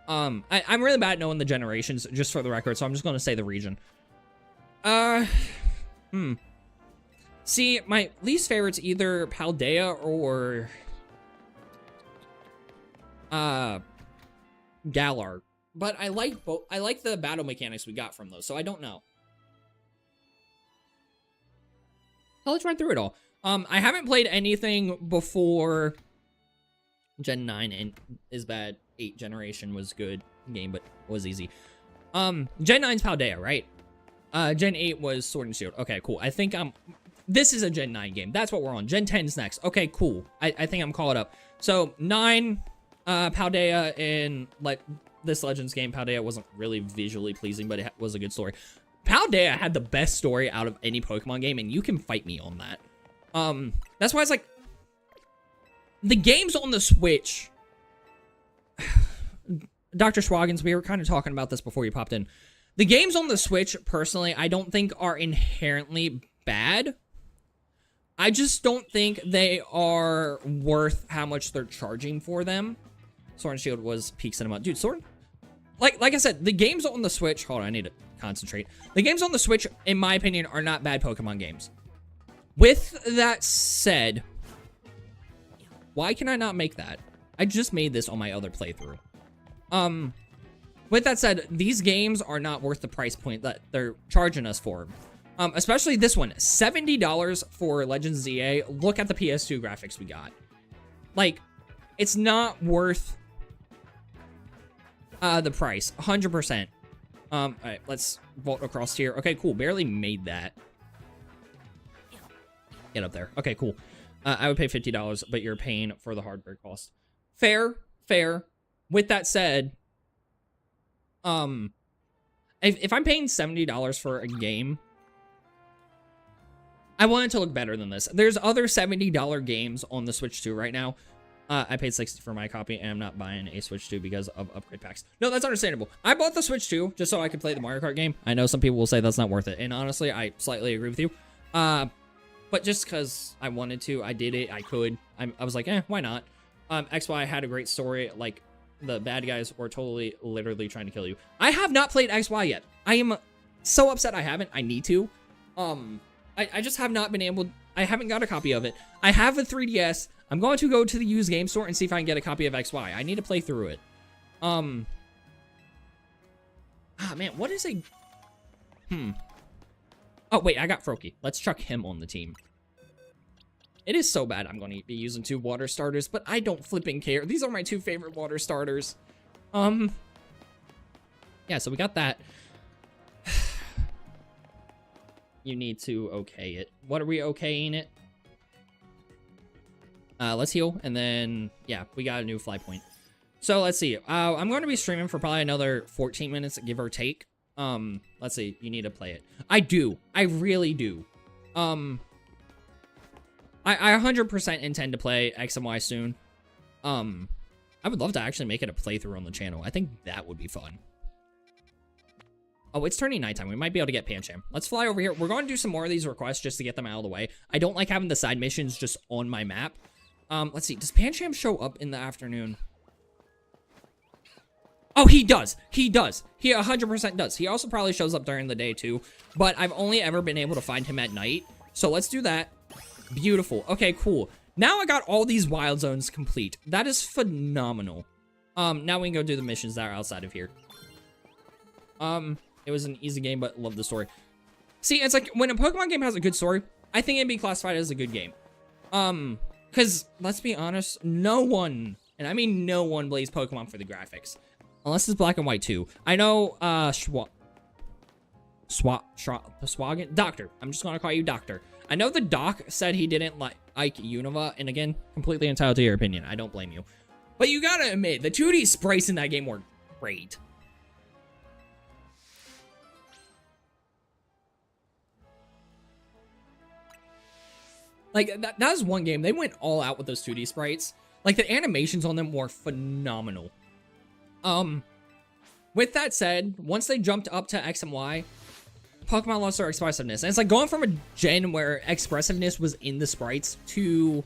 I'm really bad at knowing the generations, just for the record, so I'm just going to say the region. See, my least favorite's either Paldea or Galar. But I like both. I like the battle mechanics we got from those, so I don't know. So let's run through it all. I haven't played anything before Gen 9 and is bad. 8 generation was good game, but was easy. Gen 9's Paldea, right? Gen 8 was Sword and Shield. Okay, cool. I think this is a Gen 9 game. That's what we're on. Gen 10's next. Okay, cool. I think I'm caught up. So 9, Paldea, and like this Legends game, Paldea wasn't really visually pleasing, but it was a good story. Paldea had the best story out of any Pokemon game, and you can fight me on that. That's why it's like the games on the Switch. Dr. Schwaggins, we were kind of talking about this before you popped in. The games on the Switch, personally, I don't think are inherently bad. I just don't think they are worth how much they're charging for them. Sword and Shield was peak cinema. Dude, like I said, the games on the Switch... Hold on, I need to concentrate. The games on the Switch, in my opinion, are not bad Pokemon games. With that said, why can I not make that? I just made this on my other playthrough. With that said, these games are not worth the price point that they're charging us for. Especially this one, $70 for Legends ZA. Look at the PS2 graphics we got. Like, it's not worth the price, 100%. All right, let's vault across here. Okay, cool. Barely made that. Get up there. Okay, cool. I would pay $50, but you're paying for the hardware cost. Fair, fair. With that said, if I'm paying $70 for a game, I want it to look better than this. There's other $70 games on the Switch 2 right now. I paid $60 for my copy, and I'm not buying a Switch 2 because of upgrade packs. No, that's understandable. I bought the Switch 2 just so I could play the Mario Kart game. I know some people will say that's not worth it, and honestly, I slightly agree with you. But just because I wanted to, I did it, I could. I was like, why not? XY had a great story. Like, the bad guys were literally trying to kill you. I have not played XY yet. I am so upset I haven't. I need to. I just have not been able... I haven't got a copy of it. I have a 3DS. I'm going to go to the used game store and see if I can get a copy of XY. I need to play through it. Ah, man, what is a... Oh, wait, I got Froakie. Let's chuck him on the team. It is so bad I'm going to be using 2 water starters, but I don't flipping care. These are my 2 favorite water starters. Yeah, so we got that. You need to okay it. What are we okaying it? Let's heal, and then, yeah, we got a new fly point. So, let's see. I'm going to be streaming for probably another 14 minutes, give or take. Let's see. You need to play it. I do. I really do. I 100% intend to play X and Y soon. I would love to actually make it a playthrough on the channel. I think that would be fun. Oh, it's turning nighttime. We might be able to get Pancham. Let's fly over here. We're going to do some more of these requests just to get them out of the way. I don't like having the side missions just on my map. Let's see. Does Pancham show up in the afternoon? Oh, he does. He does. He 100% does. He also probably shows up during the day, too. But I've only ever been able to find him at night. So let's do that. Beautiful. Okay, cool. Now I got all these wild zones complete. That is phenomenal. Now we can go do the missions that are outside of here. It was an easy game, but love the story. See, it's like when a Pokemon game has a good story, I think it'd be classified as a good game. Because let's be honest, no one, and I mean no one, plays Pokemon for the graphics. Unless it's black and white too. I know, Schwaggin? Doctor. I'm just gonna call you Doctor. I know the doc said he didn't like Unova, and again, completely entitled to your opinion. I don't blame you. But you gotta admit, the 2D sprites in that game were great. Like, that was one game. They went all out with those 2D sprites. Like, the animations on them were phenomenal. With that said, once they jumped up to X and Y, Pokemon lost their expressiveness. And it's like going from a gen where expressiveness was in the sprites to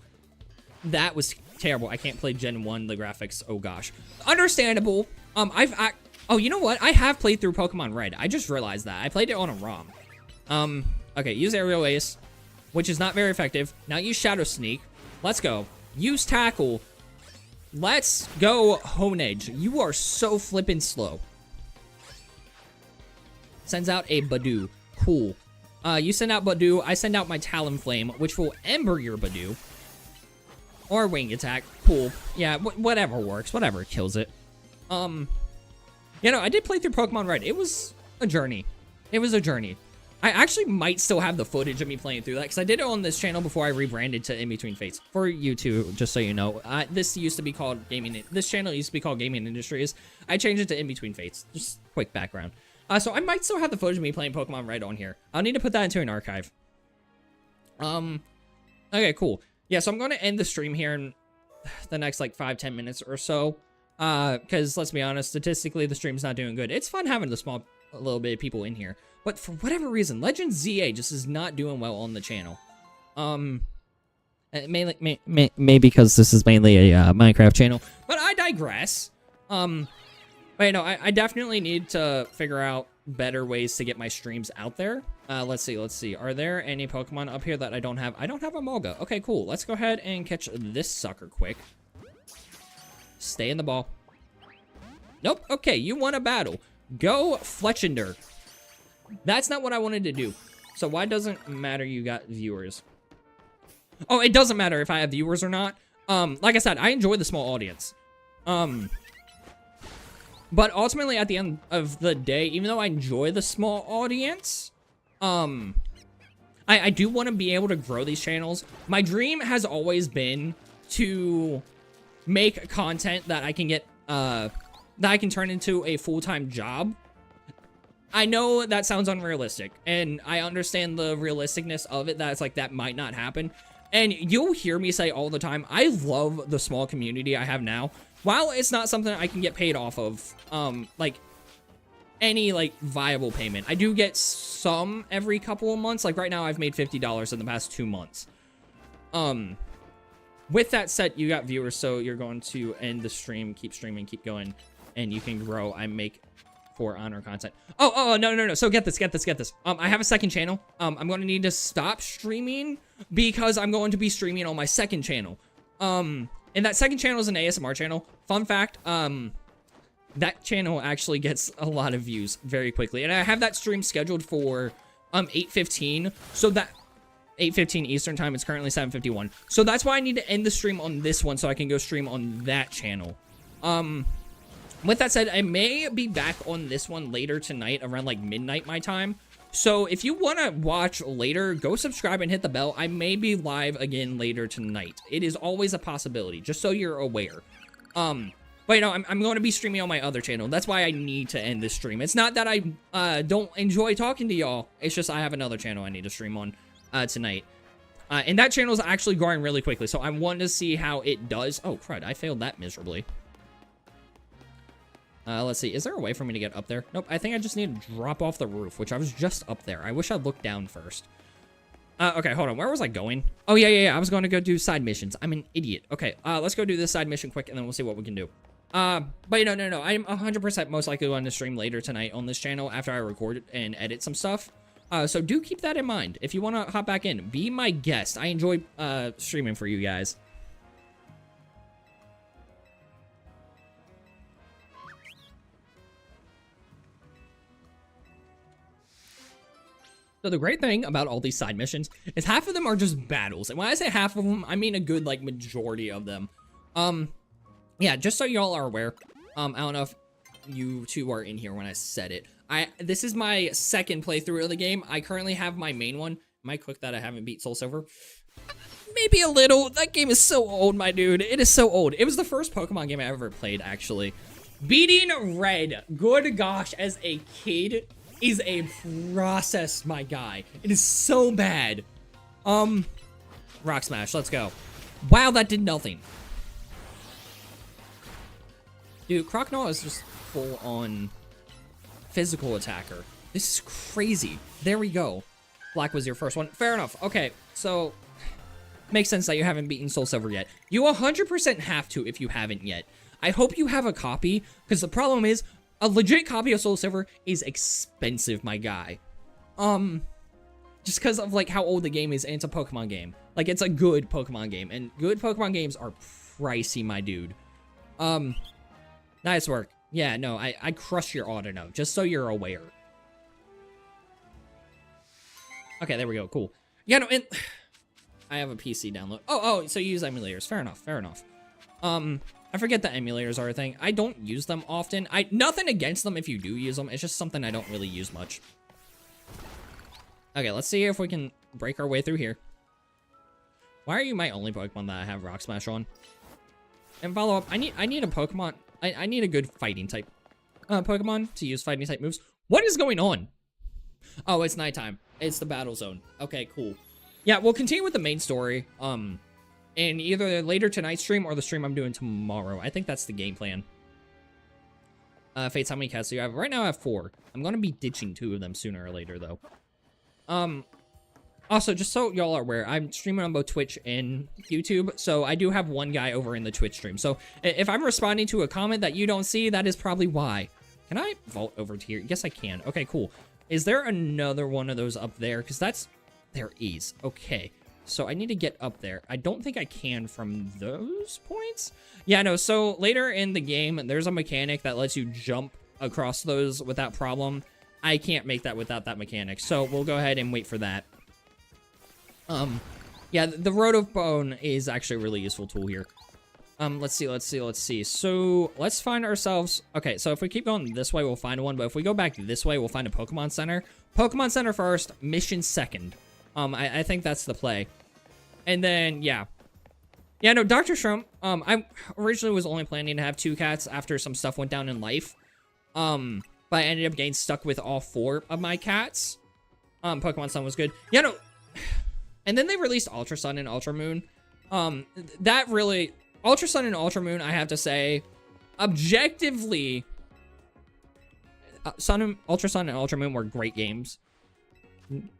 that was terrible. I can't play Gen 1, the graphics, oh gosh. Understandable. Oh, you know what? I have played through Pokemon Red. I just realized that. I played it on a ROM. Okay, use Aerial Ace, which is not very effective. Now use Shadow Sneak. Let's go. Use Tackle. Let's go Hone Edge. You are so flippin' slow. Sends out a Badoo. Cool. You send out Badoo. I send out my Talonflame, which will Ember your Badoo. Or Wing Attack. Cool. Yeah, whatever works. Whatever kills it. You know, I did play through Pokemon Red. It was a journey. It was a journey. I actually might still have the footage of me playing through that, because I did it on this channel before I rebranded to In Between Fates. For you two, just so you know, this used to be called Gaming. This channel used to be called Gaming Industries. I changed it to In Between Fates. Just quick background. So I might still have the footage of me playing Pokemon Red on here. I'll need to put that into an archive. Okay, cool. Yeah, so I'm going to end the stream here in the next, like, 5-10 minutes or so. Because, let's be honest, statistically, the stream's not doing good. It's fun having a little bit of people in here. But for whatever reason, Legend ZA just is not doing well on the channel. Maybe because this is mainly a Minecraft channel. But I digress. But, you know, I definitely need to figure out better ways to get my streams out there. Let's see. Are there any Pokemon up here that I don't have? I don't have a Molga. Okay, cool. Let's go ahead and catch this sucker quick. Stay in the ball. Nope. Okay, you won a battle. Go Fletchinder. That's not what I wanted to do. So why doesn't it matter you got viewers? Oh, it doesn't matter if I have viewers or not. Like I said, I enjoy the small audience. But ultimately at the end of the day, even though I enjoy the small audience, I do want to be able to grow these channels. My dream has always been to make content that I can get, that I can turn into a full-time job. I know that sounds unrealistic, and I understand the realisticness of it, that it's like, that might not happen. And you'll hear me say all the time, I love the small community I have now. While it's not something I can get paid off of, like, any, like, viable payment. I do get some every couple of months. Like, right now, I've made $50 in the past 2 months. With that said, you got viewers, so you're going to end the stream, keep streaming, keep going, and you can grow. I make for honor content. Oh, no. So get this. I have a second channel. I'm going to need to stop streaming because I'm going to be streaming on my second channel. And that second channel is an ASMR channel. Fun fact, that channel actually gets a lot of views very quickly. And I have that stream scheduled for 8:15. So that 8:15 Eastern time, it's currently 7:51. So that's why I need to end the stream on this one so I can go stream on that channel. With that said, I may be back on this one later tonight around like midnight my time. So if you want to watch later, go subscribe and hit the bell. I may be live again later tonight. It is always a possibility, just so you're aware. But you know, I'm going to be streaming on my other channel. That's why I need to end this stream. It's not that I don't enjoy talking to y'all. It's just I have another channel I need to stream on tonight. And that channel is actually growing really quickly. So I want to see how it does. Oh, crud. I failed that miserably. Let's see. Is there a way for me to get up there? Nope. I think I just need to drop off the roof, which I was just up there. I wish I'd looked down first. Okay, hold on. Where was I going? Oh, yeah. I was going to go do side missions. I'm an idiot. Okay, let's go do this side mission quick, and then we'll see what we can do. But no. I'm 100% most likely going to stream later tonight on this channel after I record and edit some stuff. So do keep that in mind. If you want to hop back in, be my guest. I enjoy streaming for you guys. So the great thing about all these side missions is half of them are just battles. And when I say half of them, I mean a good, like, majority of them. Yeah, just so y'all are aware, I don't know if you two are in here when I said it. This is my second playthrough of the game. I currently have my main one. Am I quick that I haven't beat Soul Silver? Maybe a little. That game is so old, my dude. It is so old. It was the first Pokemon game I ever played, actually. Beating Red, good gosh, as a kid is a process, my guy. It is so bad. Rock Smash, let's go. Wow, that did nothing. Dude, Crocodile is just full-on physical attacker. This is crazy. There we go. Black was your first one. Fair enough. Okay, so makes sense that you haven't beaten Soul Silver yet. You 100% have to if you haven't yet. I hope you have a copy, because the problem is, a legit copy of Soul Silver is expensive, my guy. Just because of, like, how old the game is, and it's a Pokemon game. Like, it's a good Pokemon game, and good Pokemon games are pricey, my dude. Nice work. Yeah, no, I crush your auto note, just so you're aware. Okay, there we go, cool. Yeah, no, and I have a PC download. Oh, so you use emulators. Fair enough, fair enough. I forget that emulators are a thing. I don't use them often. Nothing against them if you do use them. It's just something I don't really use much. Okay, let's see if we can break our way through here. Why are you my only Pokemon that I have Rock Smash on? And follow up, I need a Pokemon. I need a good fighting type Pokemon to use fighting type moves. What is going on? Oh, it's nighttime. It's the battle zone. Okay, cool. Yeah, we'll continue with the main story. In either later tonight's stream or the stream I'm doing tomorrow. I think that's the game plan. Fates, how many cats do you have? Right now I have 4. I'm gonna be ditching 2 of them sooner or later, though. Also, just so y'all are aware, I'm streaming on both Twitch and YouTube, so I do have one guy over in the Twitch stream. So if I'm responding to a comment that you don't see, that is probably why. Can I vault over to here? Yes, I can. Okay, cool. Is there another one of those up there? Because there is. Okay. So I need to get up there. I don't think I can from those points. Yeah, no, so later in the game, there's a mechanic that lets you jump across those without problem. I can't make that without that mechanic, so we'll go ahead and wait for that. Yeah, the Road of Bone is actually a really useful tool here. Let's see. So let's find ourselves. Okay, so if we keep going this way, we'll find one. But if we go back this way, we'll find a Pokemon Center. Pokemon Center first, mission second. I think that's the play. And then, yeah. Yeah, no, Dr. Shrimp, I originally was only planning to have 2 cats after some stuff went down in life. But I ended up getting stuck with all 4 of my cats. Pokemon Sun was good. Yeah, no. And then they released Ultra Sun and Ultra Moon. That really... Ultra Sun and Ultra Moon, I have to say, objectively, Ultra Sun and Ultra Moon were great games.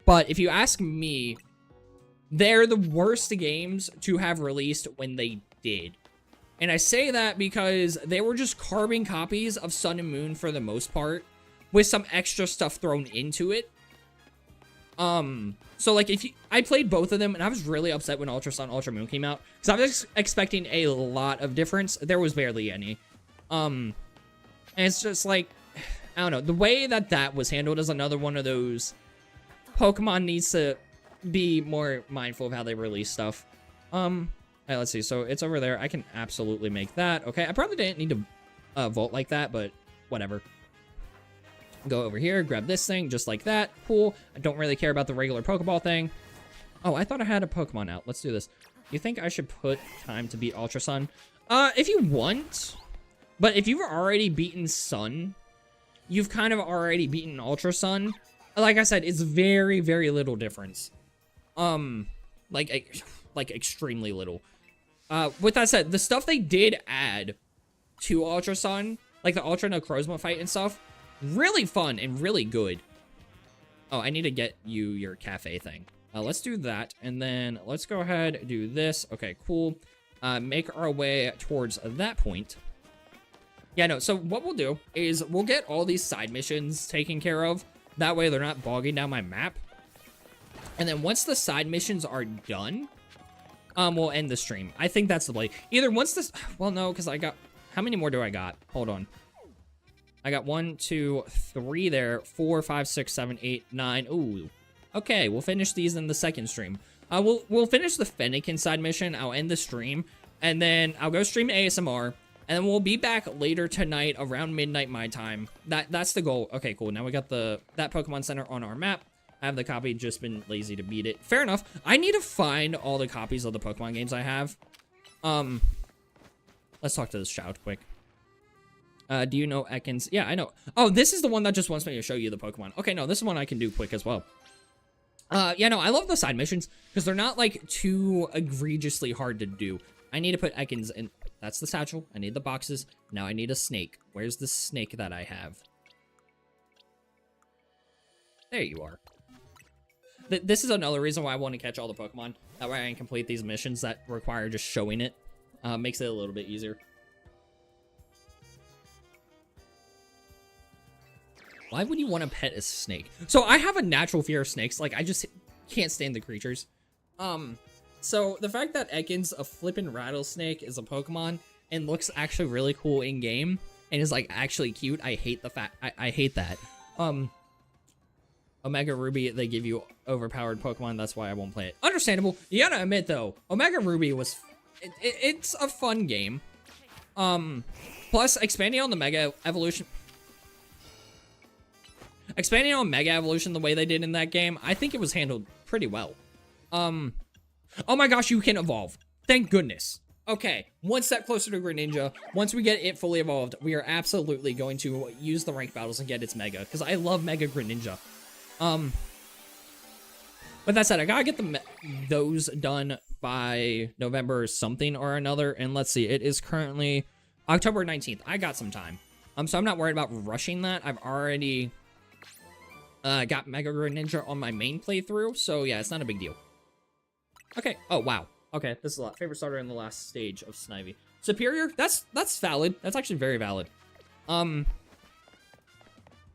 But if you ask me, they're the worst games to have released when they did. And I say that because they were just carbon copies of Sun and Moon for the most part, with some extra stuff thrown into it. So like I played both of them and I was really upset when Ultra Sun, Ultra Moon came out because I was expecting a lot of difference. There was barely any. And it's just like, I don't know, the way that was handled is another one of those Pokemon needs to be more mindful of how they release stuff. Let's see. So it's over there. I can absolutely make that. Okay. I probably didn't need to vault like that, but whatever. Go over here, grab this thing, just like that. Cool. I don't really care about the regular Pokeball thing. Oh, I thought I had a Pokemon out. Let's do this. You think I should put time to beat Ultra Sun? If you want. But if you've already beaten Sun, you've kind of already beaten Ultra Sun. Like I said, it's very, very little difference. Like extremely little. With that said, the stuff they did add to Ultra Sun, like the Ultra Necrozma fight and stuff, really fun and really good. Oh, I need to get you your cafe thing. Let's do that, and then let's go ahead and do this. Okay, cool. Make our way towards that point. Yeah, no, so what we'll do is we'll get all these side missions taken care of. That way they're not bogging down my map. And then once the side missions are done, we'll end the stream. I think that's the play. Either once this... Well, no, because I got... How many more do I got? Hold on. I got 1, 2, 3 there. 4, 5, 6, 7, 8, 9. Ooh. Okay, we'll finish these in the second stream. We'll finish the Fennekin side mission. I'll end the stream. And then I'll go stream ASMR. And then we'll be back later tonight around midnight my time. That's the goal. Okay, cool. Now we got that Pokemon Center on our map. I have the copy, just been lazy to beat it. Fair enough. I need to find all the copies of the Pokemon games I have. Let's talk to this child quick. Do you know Ekans? Yeah, I know. Oh, this is the one that just wants me to show you the Pokemon. Okay, no, this is one I can do quick as well. Yeah, no, I love the side missions because they're not, like, too egregiously hard to do. I need to put Ekans in. That's the satchel. I need the boxes. Now I need a snake. Where's the snake that I have? There you are. This is another reason why I want to catch all the Pokemon. That way I can complete these missions that require just showing it. Makes it a little bit easier. Why would you want to pet a snake? So I have a natural fear of snakes. Like, I just can't stand the creatures. So the fact that Ekans, a flippin' rattlesnake, is a Pokemon and looks actually really cool in game and is like actually cute, I hate the fact. I hate that. Omega Ruby, they give you overpowered Pokemon. That's why I won't play it. Understandable. You gotta admit though, Omega Ruby was, it's a fun game. Plus expanding on the Mega Evolution. Expanding on Mega Evolution the way they did in that game, I think it was handled pretty well. Oh my gosh, you can evolve. Thank goodness. Okay, one step closer to Greninja. Once we get it fully evolved, we are absolutely going to use the ranked battles and get its Mega, because I love Mega Greninja. But that said, I gotta get those done by November something or another, and let's see, it is currently October 19th. I got some time. So I'm not worried about rushing that. I've already got Mega Greninja on my main playthrough, so yeah, it's not a big deal. Okay. Oh, wow. Okay, this is a lot. Favorite starter in the last stage of Snivy. Superior? That's valid. That's actually very valid.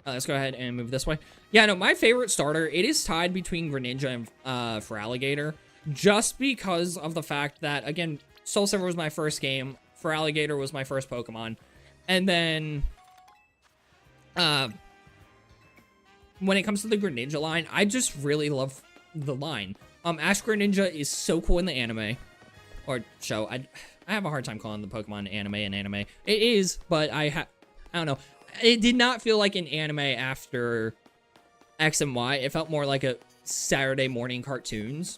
Let's go ahead and move this way. Yeah, no, my favorite starter, it is tied between Greninja and Feraligatr, just because of the fact that, again, Soul Silver was my first game, Feraligatr was my first Pokemon, and then when it comes to the Greninja line, I just really love the line. Ash Greninja is so cool in the anime, or show. I have a hard time calling the Pokemon anime and anime. It is, but I don't know. It did not feel like an anime after X and Y. It felt more like a Saturday morning cartoons.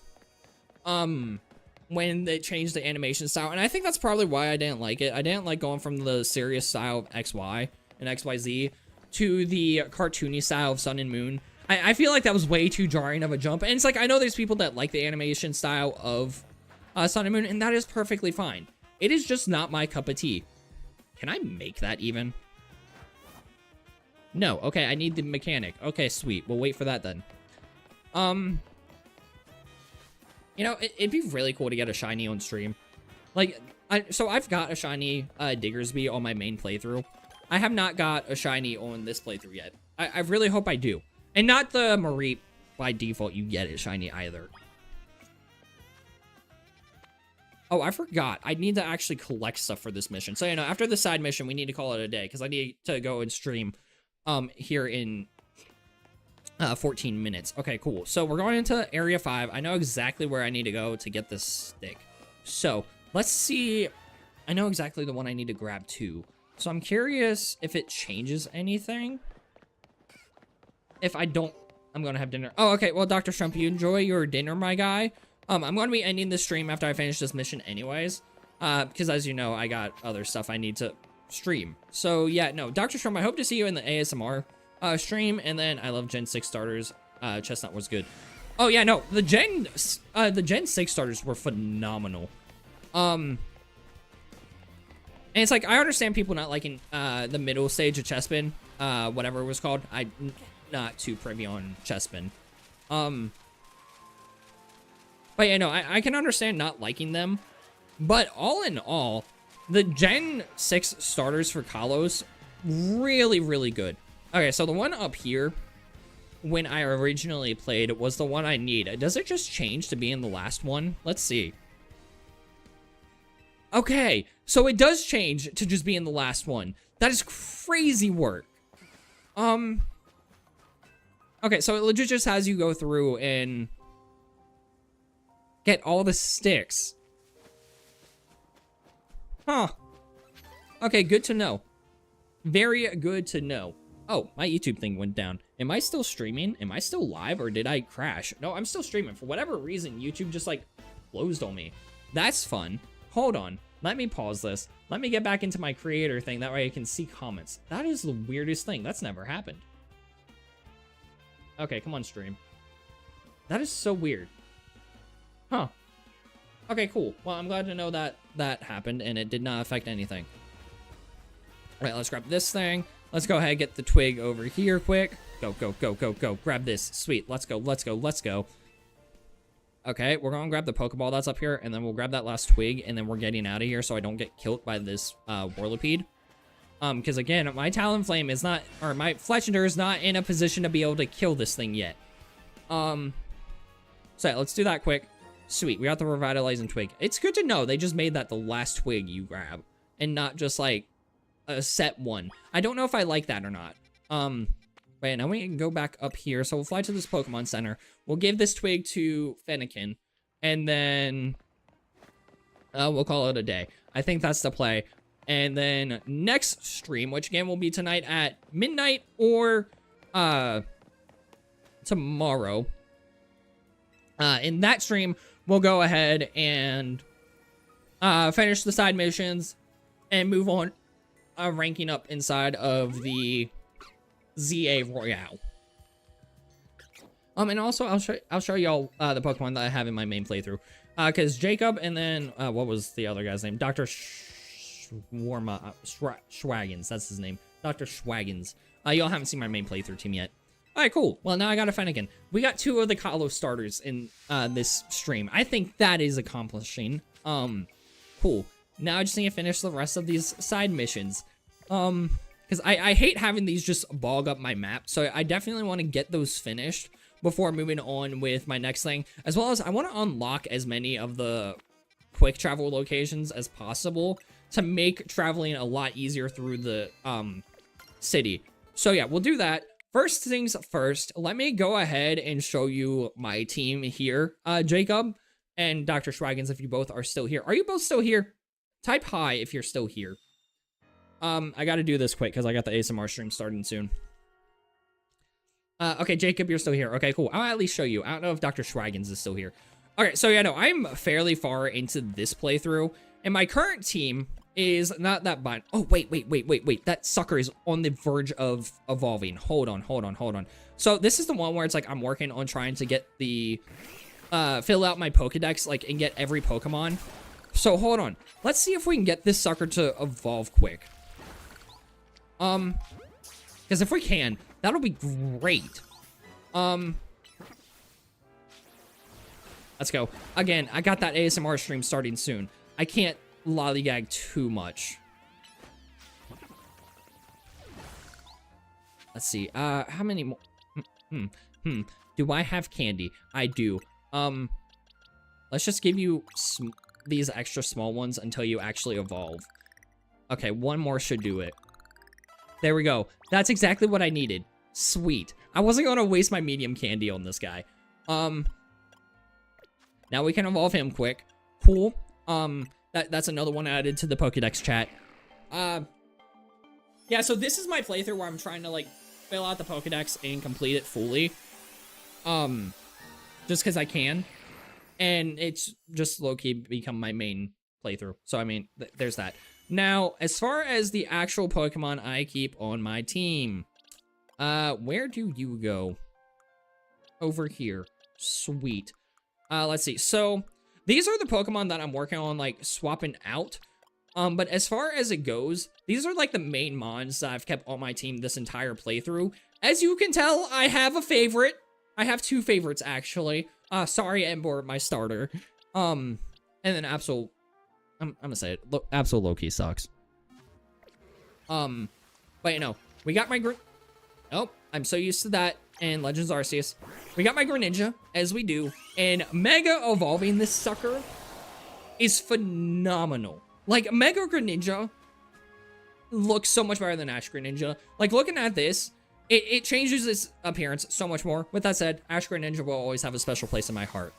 When they changed the animation style, and I think that's probably why I didn't like it. I didn't like going from the serious style of XY and XYZ to the cartoony style of Sun and Moon. I feel like that was way too jarring of a jump, and it's like, I know there's people that like the animation style of Sun and Moon, and that is perfectly fine. It is just not my cup of tea. Can I make that even? No. Okay, I need the mechanic. Okay, sweet. We'll wait for that then. You know, it'd be really cool to get a shiny on stream. Like, so I've got a shiny Diggersby on my main playthrough. I have not got a shiny on this playthrough yet. I really hope I do. And not the Mareep, by default, you get it shiny either. Oh, I forgot. I need to actually collect stuff for this mission. So, you know, after the side mission, we need to call it a day, because I need to go and stream here in 14 minutes. Okay, cool. So we're going into Area 5. I know exactly where I need to go to get this stick. So let's see. I know exactly the one I need to grab too. So I'm curious if it changes anything. If I don't, I'm going to have dinner. Oh, okay. Well, Dr. Trump, you enjoy your dinner, my guy. I'm going to be ending the stream after I finish this mission anyways. Because as you know, I got other stuff I need to stream. So yeah, no, Dr. Trump, I hope to see you in the ASMR stream. And then I love Gen 6 starters. Chestnut was good. Oh yeah, no, the Gen 6 starters were phenomenal. And it's like, I understand people not liking the middle stage of Chespin, whatever it was called. I'm not too privy on Chespin. But yeah, no, I can understand not liking them. But all in all, the Gen 6 starters for Kalos, really, really good. Okay, so the one up here, when I originally played, was the one I need. Does it just change to be in the last one? Let's see. Okay, so it does change to just be in the last one. That is crazy work. Okay, so it legit just has you go through and get all the sticks. Huh. Okay, good to know. Very good to know. Oh, my YouTube thing went down. Am I still streaming? Am I still live, or did I crash? No, I'm still streaming. For whatever reason, YouTube just, like, closed on me. That's fun. Hold on. Let me pause this. Let me get back into my creator thing. That way I can see comments. That is the weirdest thing. That's never happened. Okay, come on, stream. That is so weird. Huh. Okay, cool. Well, I'm glad to know that that happened and it did not affect anything. All right, let's grab this thing. Let's go ahead and get the twig over here quick. Go, go, go, go, go. Grab this. Sweet. Let's go, let's go, let's go. Okay, we're gonna grab the Pokeball that's up here, and then we'll grab that last twig, and then we're getting out of here so I don't get killed by this Whirlipede. Because again, my Talonflame is not, or my Fletchinder is not in a position to be able to kill this thing yet. So yeah, let's do that quick. Sweet, we got the Revitalizing Twig. It's good to know they just made that the last twig you grab, and not just like a set one. I don't know if I like that or not. Wait, now we can go back up here. So we'll fly to this Pokemon Center. We'll give this twig to Fennekin, and then we'll call it a day. I think that's the play. And then next stream, which again will be tonight at midnight or tomorrow. In that stream, we'll go ahead and finish the side missions and move on, ranking up inside of the ZA Royale. And also I'll show y'all the Pokemon that I have in my main playthrough. Because Jacob and then what was the other guy's name? Dr. Schwaggins, that's his name. Dr. Schwaggins. Y'all haven't seen my main playthrough team yet. Alright, cool. Well, now I got a Fennekin. We got 2 of the Kalos starters in this stream. I think that is accomplishing. Cool. Now I just need to finish the rest of these side missions. Because I hate having these just bog up my map. So I definitely want to get those finished before moving on with my next thing. As well as I want to unlock as many of the quick travel locations as possible to make traveling a lot easier through the city. So yeah, we'll do that. First things first, let me go ahead and show you my team here. Jacob and Dr. Schwaggins, if you both are still here. Are you both still here? Type hi if you're still here. I gotta do this quick because I got the ASMR stream starting soon. Okay, Jacob, you're still here. Okay, cool. I'll at least show you. I don't know if Dr. Schwaggins is still here. Okay, so yeah, no, I'm fairly far into this playthrough, and my current team is not that bad. Oh, wait. That sucker is on the verge of evolving. Hold on. So this is the one where it's like I'm working on trying to get the, fill out my Pokedex, like, and get every Pokemon. So hold on. Let's see if we can get this sucker to evolve quick. Because if we can, that'll be great. Let's go. Again, I got that ASMR stream starting soon. I can't lollygag too much. Let's see. How many more? Do I have candy? I do. Let's just give you these extra small ones until you actually evolve. Okay, one more should do it. There we go. That's exactly what I needed. Sweet. I wasn't going to waste my medium candy on this guy. Now we can evolve him quick. Cool. That's another one added to the Pokedex chat. Yeah, so this is my playthrough where I'm trying to, like, fill out the Pokedex and complete it fully. Just because I can. And it's just low-key become my main playthrough. So, I mean, there's that. Now, as far as the actual Pokemon I keep on my team, where do you go? Over here. Sweet. Let's see. So, these are the Pokemon that I'm working on, like, swapping out. But as far as it goes, these are, like, the main mons that I've kept on my team this entire playthrough. As you can tell, I have a favorite. I have 2 favorites, actually. Sorry, Ember, my starter. And then Absol... I'm gonna say it. Absol low-key sucks. But, you know, we got my... Nope, I'm so used to that. And Legends Arceus. We got my Greninja, as we do. And Mega Evolving this sucker is phenomenal. Like, Mega Greninja looks so much better than Ash Greninja. Like, looking at this, it changes its appearance so much more. With that said, Ash Greninja will always have a special place in my heart.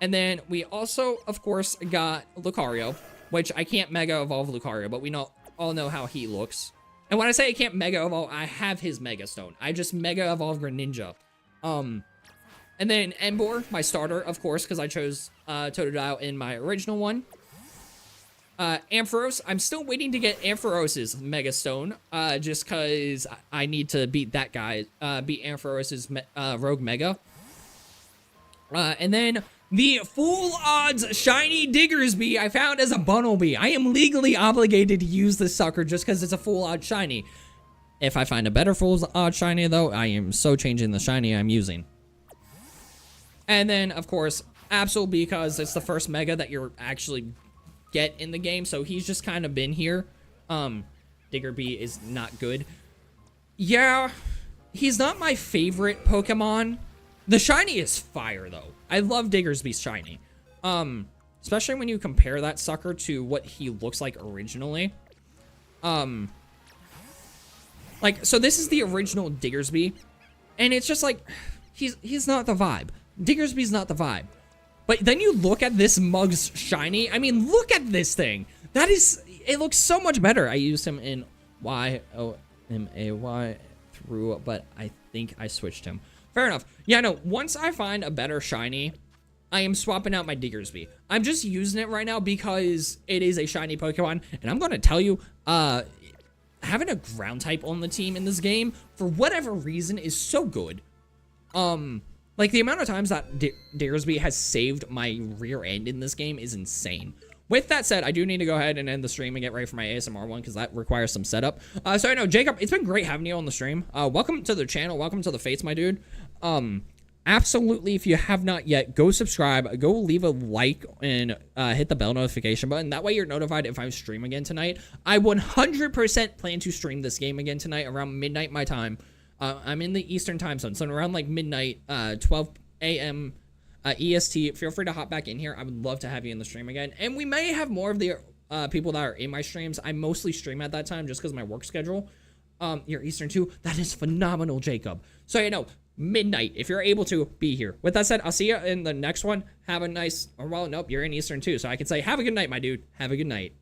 And then we also, of course, got Lucario, which I can't Mega Evolve Lucario, but we all know how he looks. And when I say I can't Mega Evolve, I have his Mega Stone. I just Mega Evolve Greninja. And then Ember, my starter, of course, because I chose Totodile in my original one. Ampharos, I'm still waiting to get Ampharos's Mega Stone, just because I need to beat Ampharos's Rogue Mega. And then the full odds shiny Diggersby I found as a Bunnelby. I am legally obligated to use this sucker just because it's a full odds shiny. If I find a better full odds shiny though, I am so changing the shiny I'm using. And then of course, Absol, because it's the first mega that you're actually get in the game, so he's just kind of been here. Diggerby is not good. Yeah, he's not my favorite Pokemon. The shiny is fire though. I love Diggersby's shiny. Especially when you compare that sucker to what he looks like originally. Like, so this is the original Diggersby, and it's just like, he's not the vibe. Diggersby's not the vibe. But then you look at this Mug's shiny. I mean, look at this thing. That is, it looks so much better. I used him in YOMAY through, but I think I switched him. Fair enough. Yeah, no, once I find a better shiny, I am swapping out my Diggersby. I'm just using it right now because it is a shiny Pokemon, and I'm going to tell you, having a ground type on the team in this game, for whatever reason, is so good. Like, the amount of times that Diggersby has saved my rear end in this game is insane. With that said, I do need to go ahead and end the stream and get ready for my ASMR one, because that requires some setup. So I know, Jacob, it's been great having you on the stream. Welcome to the channel. Welcome to the Fates, my dude. Absolutely, if you have not yet, go subscribe, go leave a like, and hit the bell notification button. That way you're notified if I stream again tonight. I 100% plan to stream this game again tonight around midnight my time. I'm in the Eastern time zone, so around like midnight, 12 a.m. EST. Feel free to hop back in here. I would love to have you in the stream again. And we may have more of the people that are in my streams. I mostly stream at that time just because of my work schedule. You're Eastern too. That is phenomenal, Jacob. So, you know, midnight, if you're able to, be here. With that said, I'll see you in the next one. Have a nice, or well, nope, you're in Eastern too. So I can say, have a good night, my dude. Have a good night.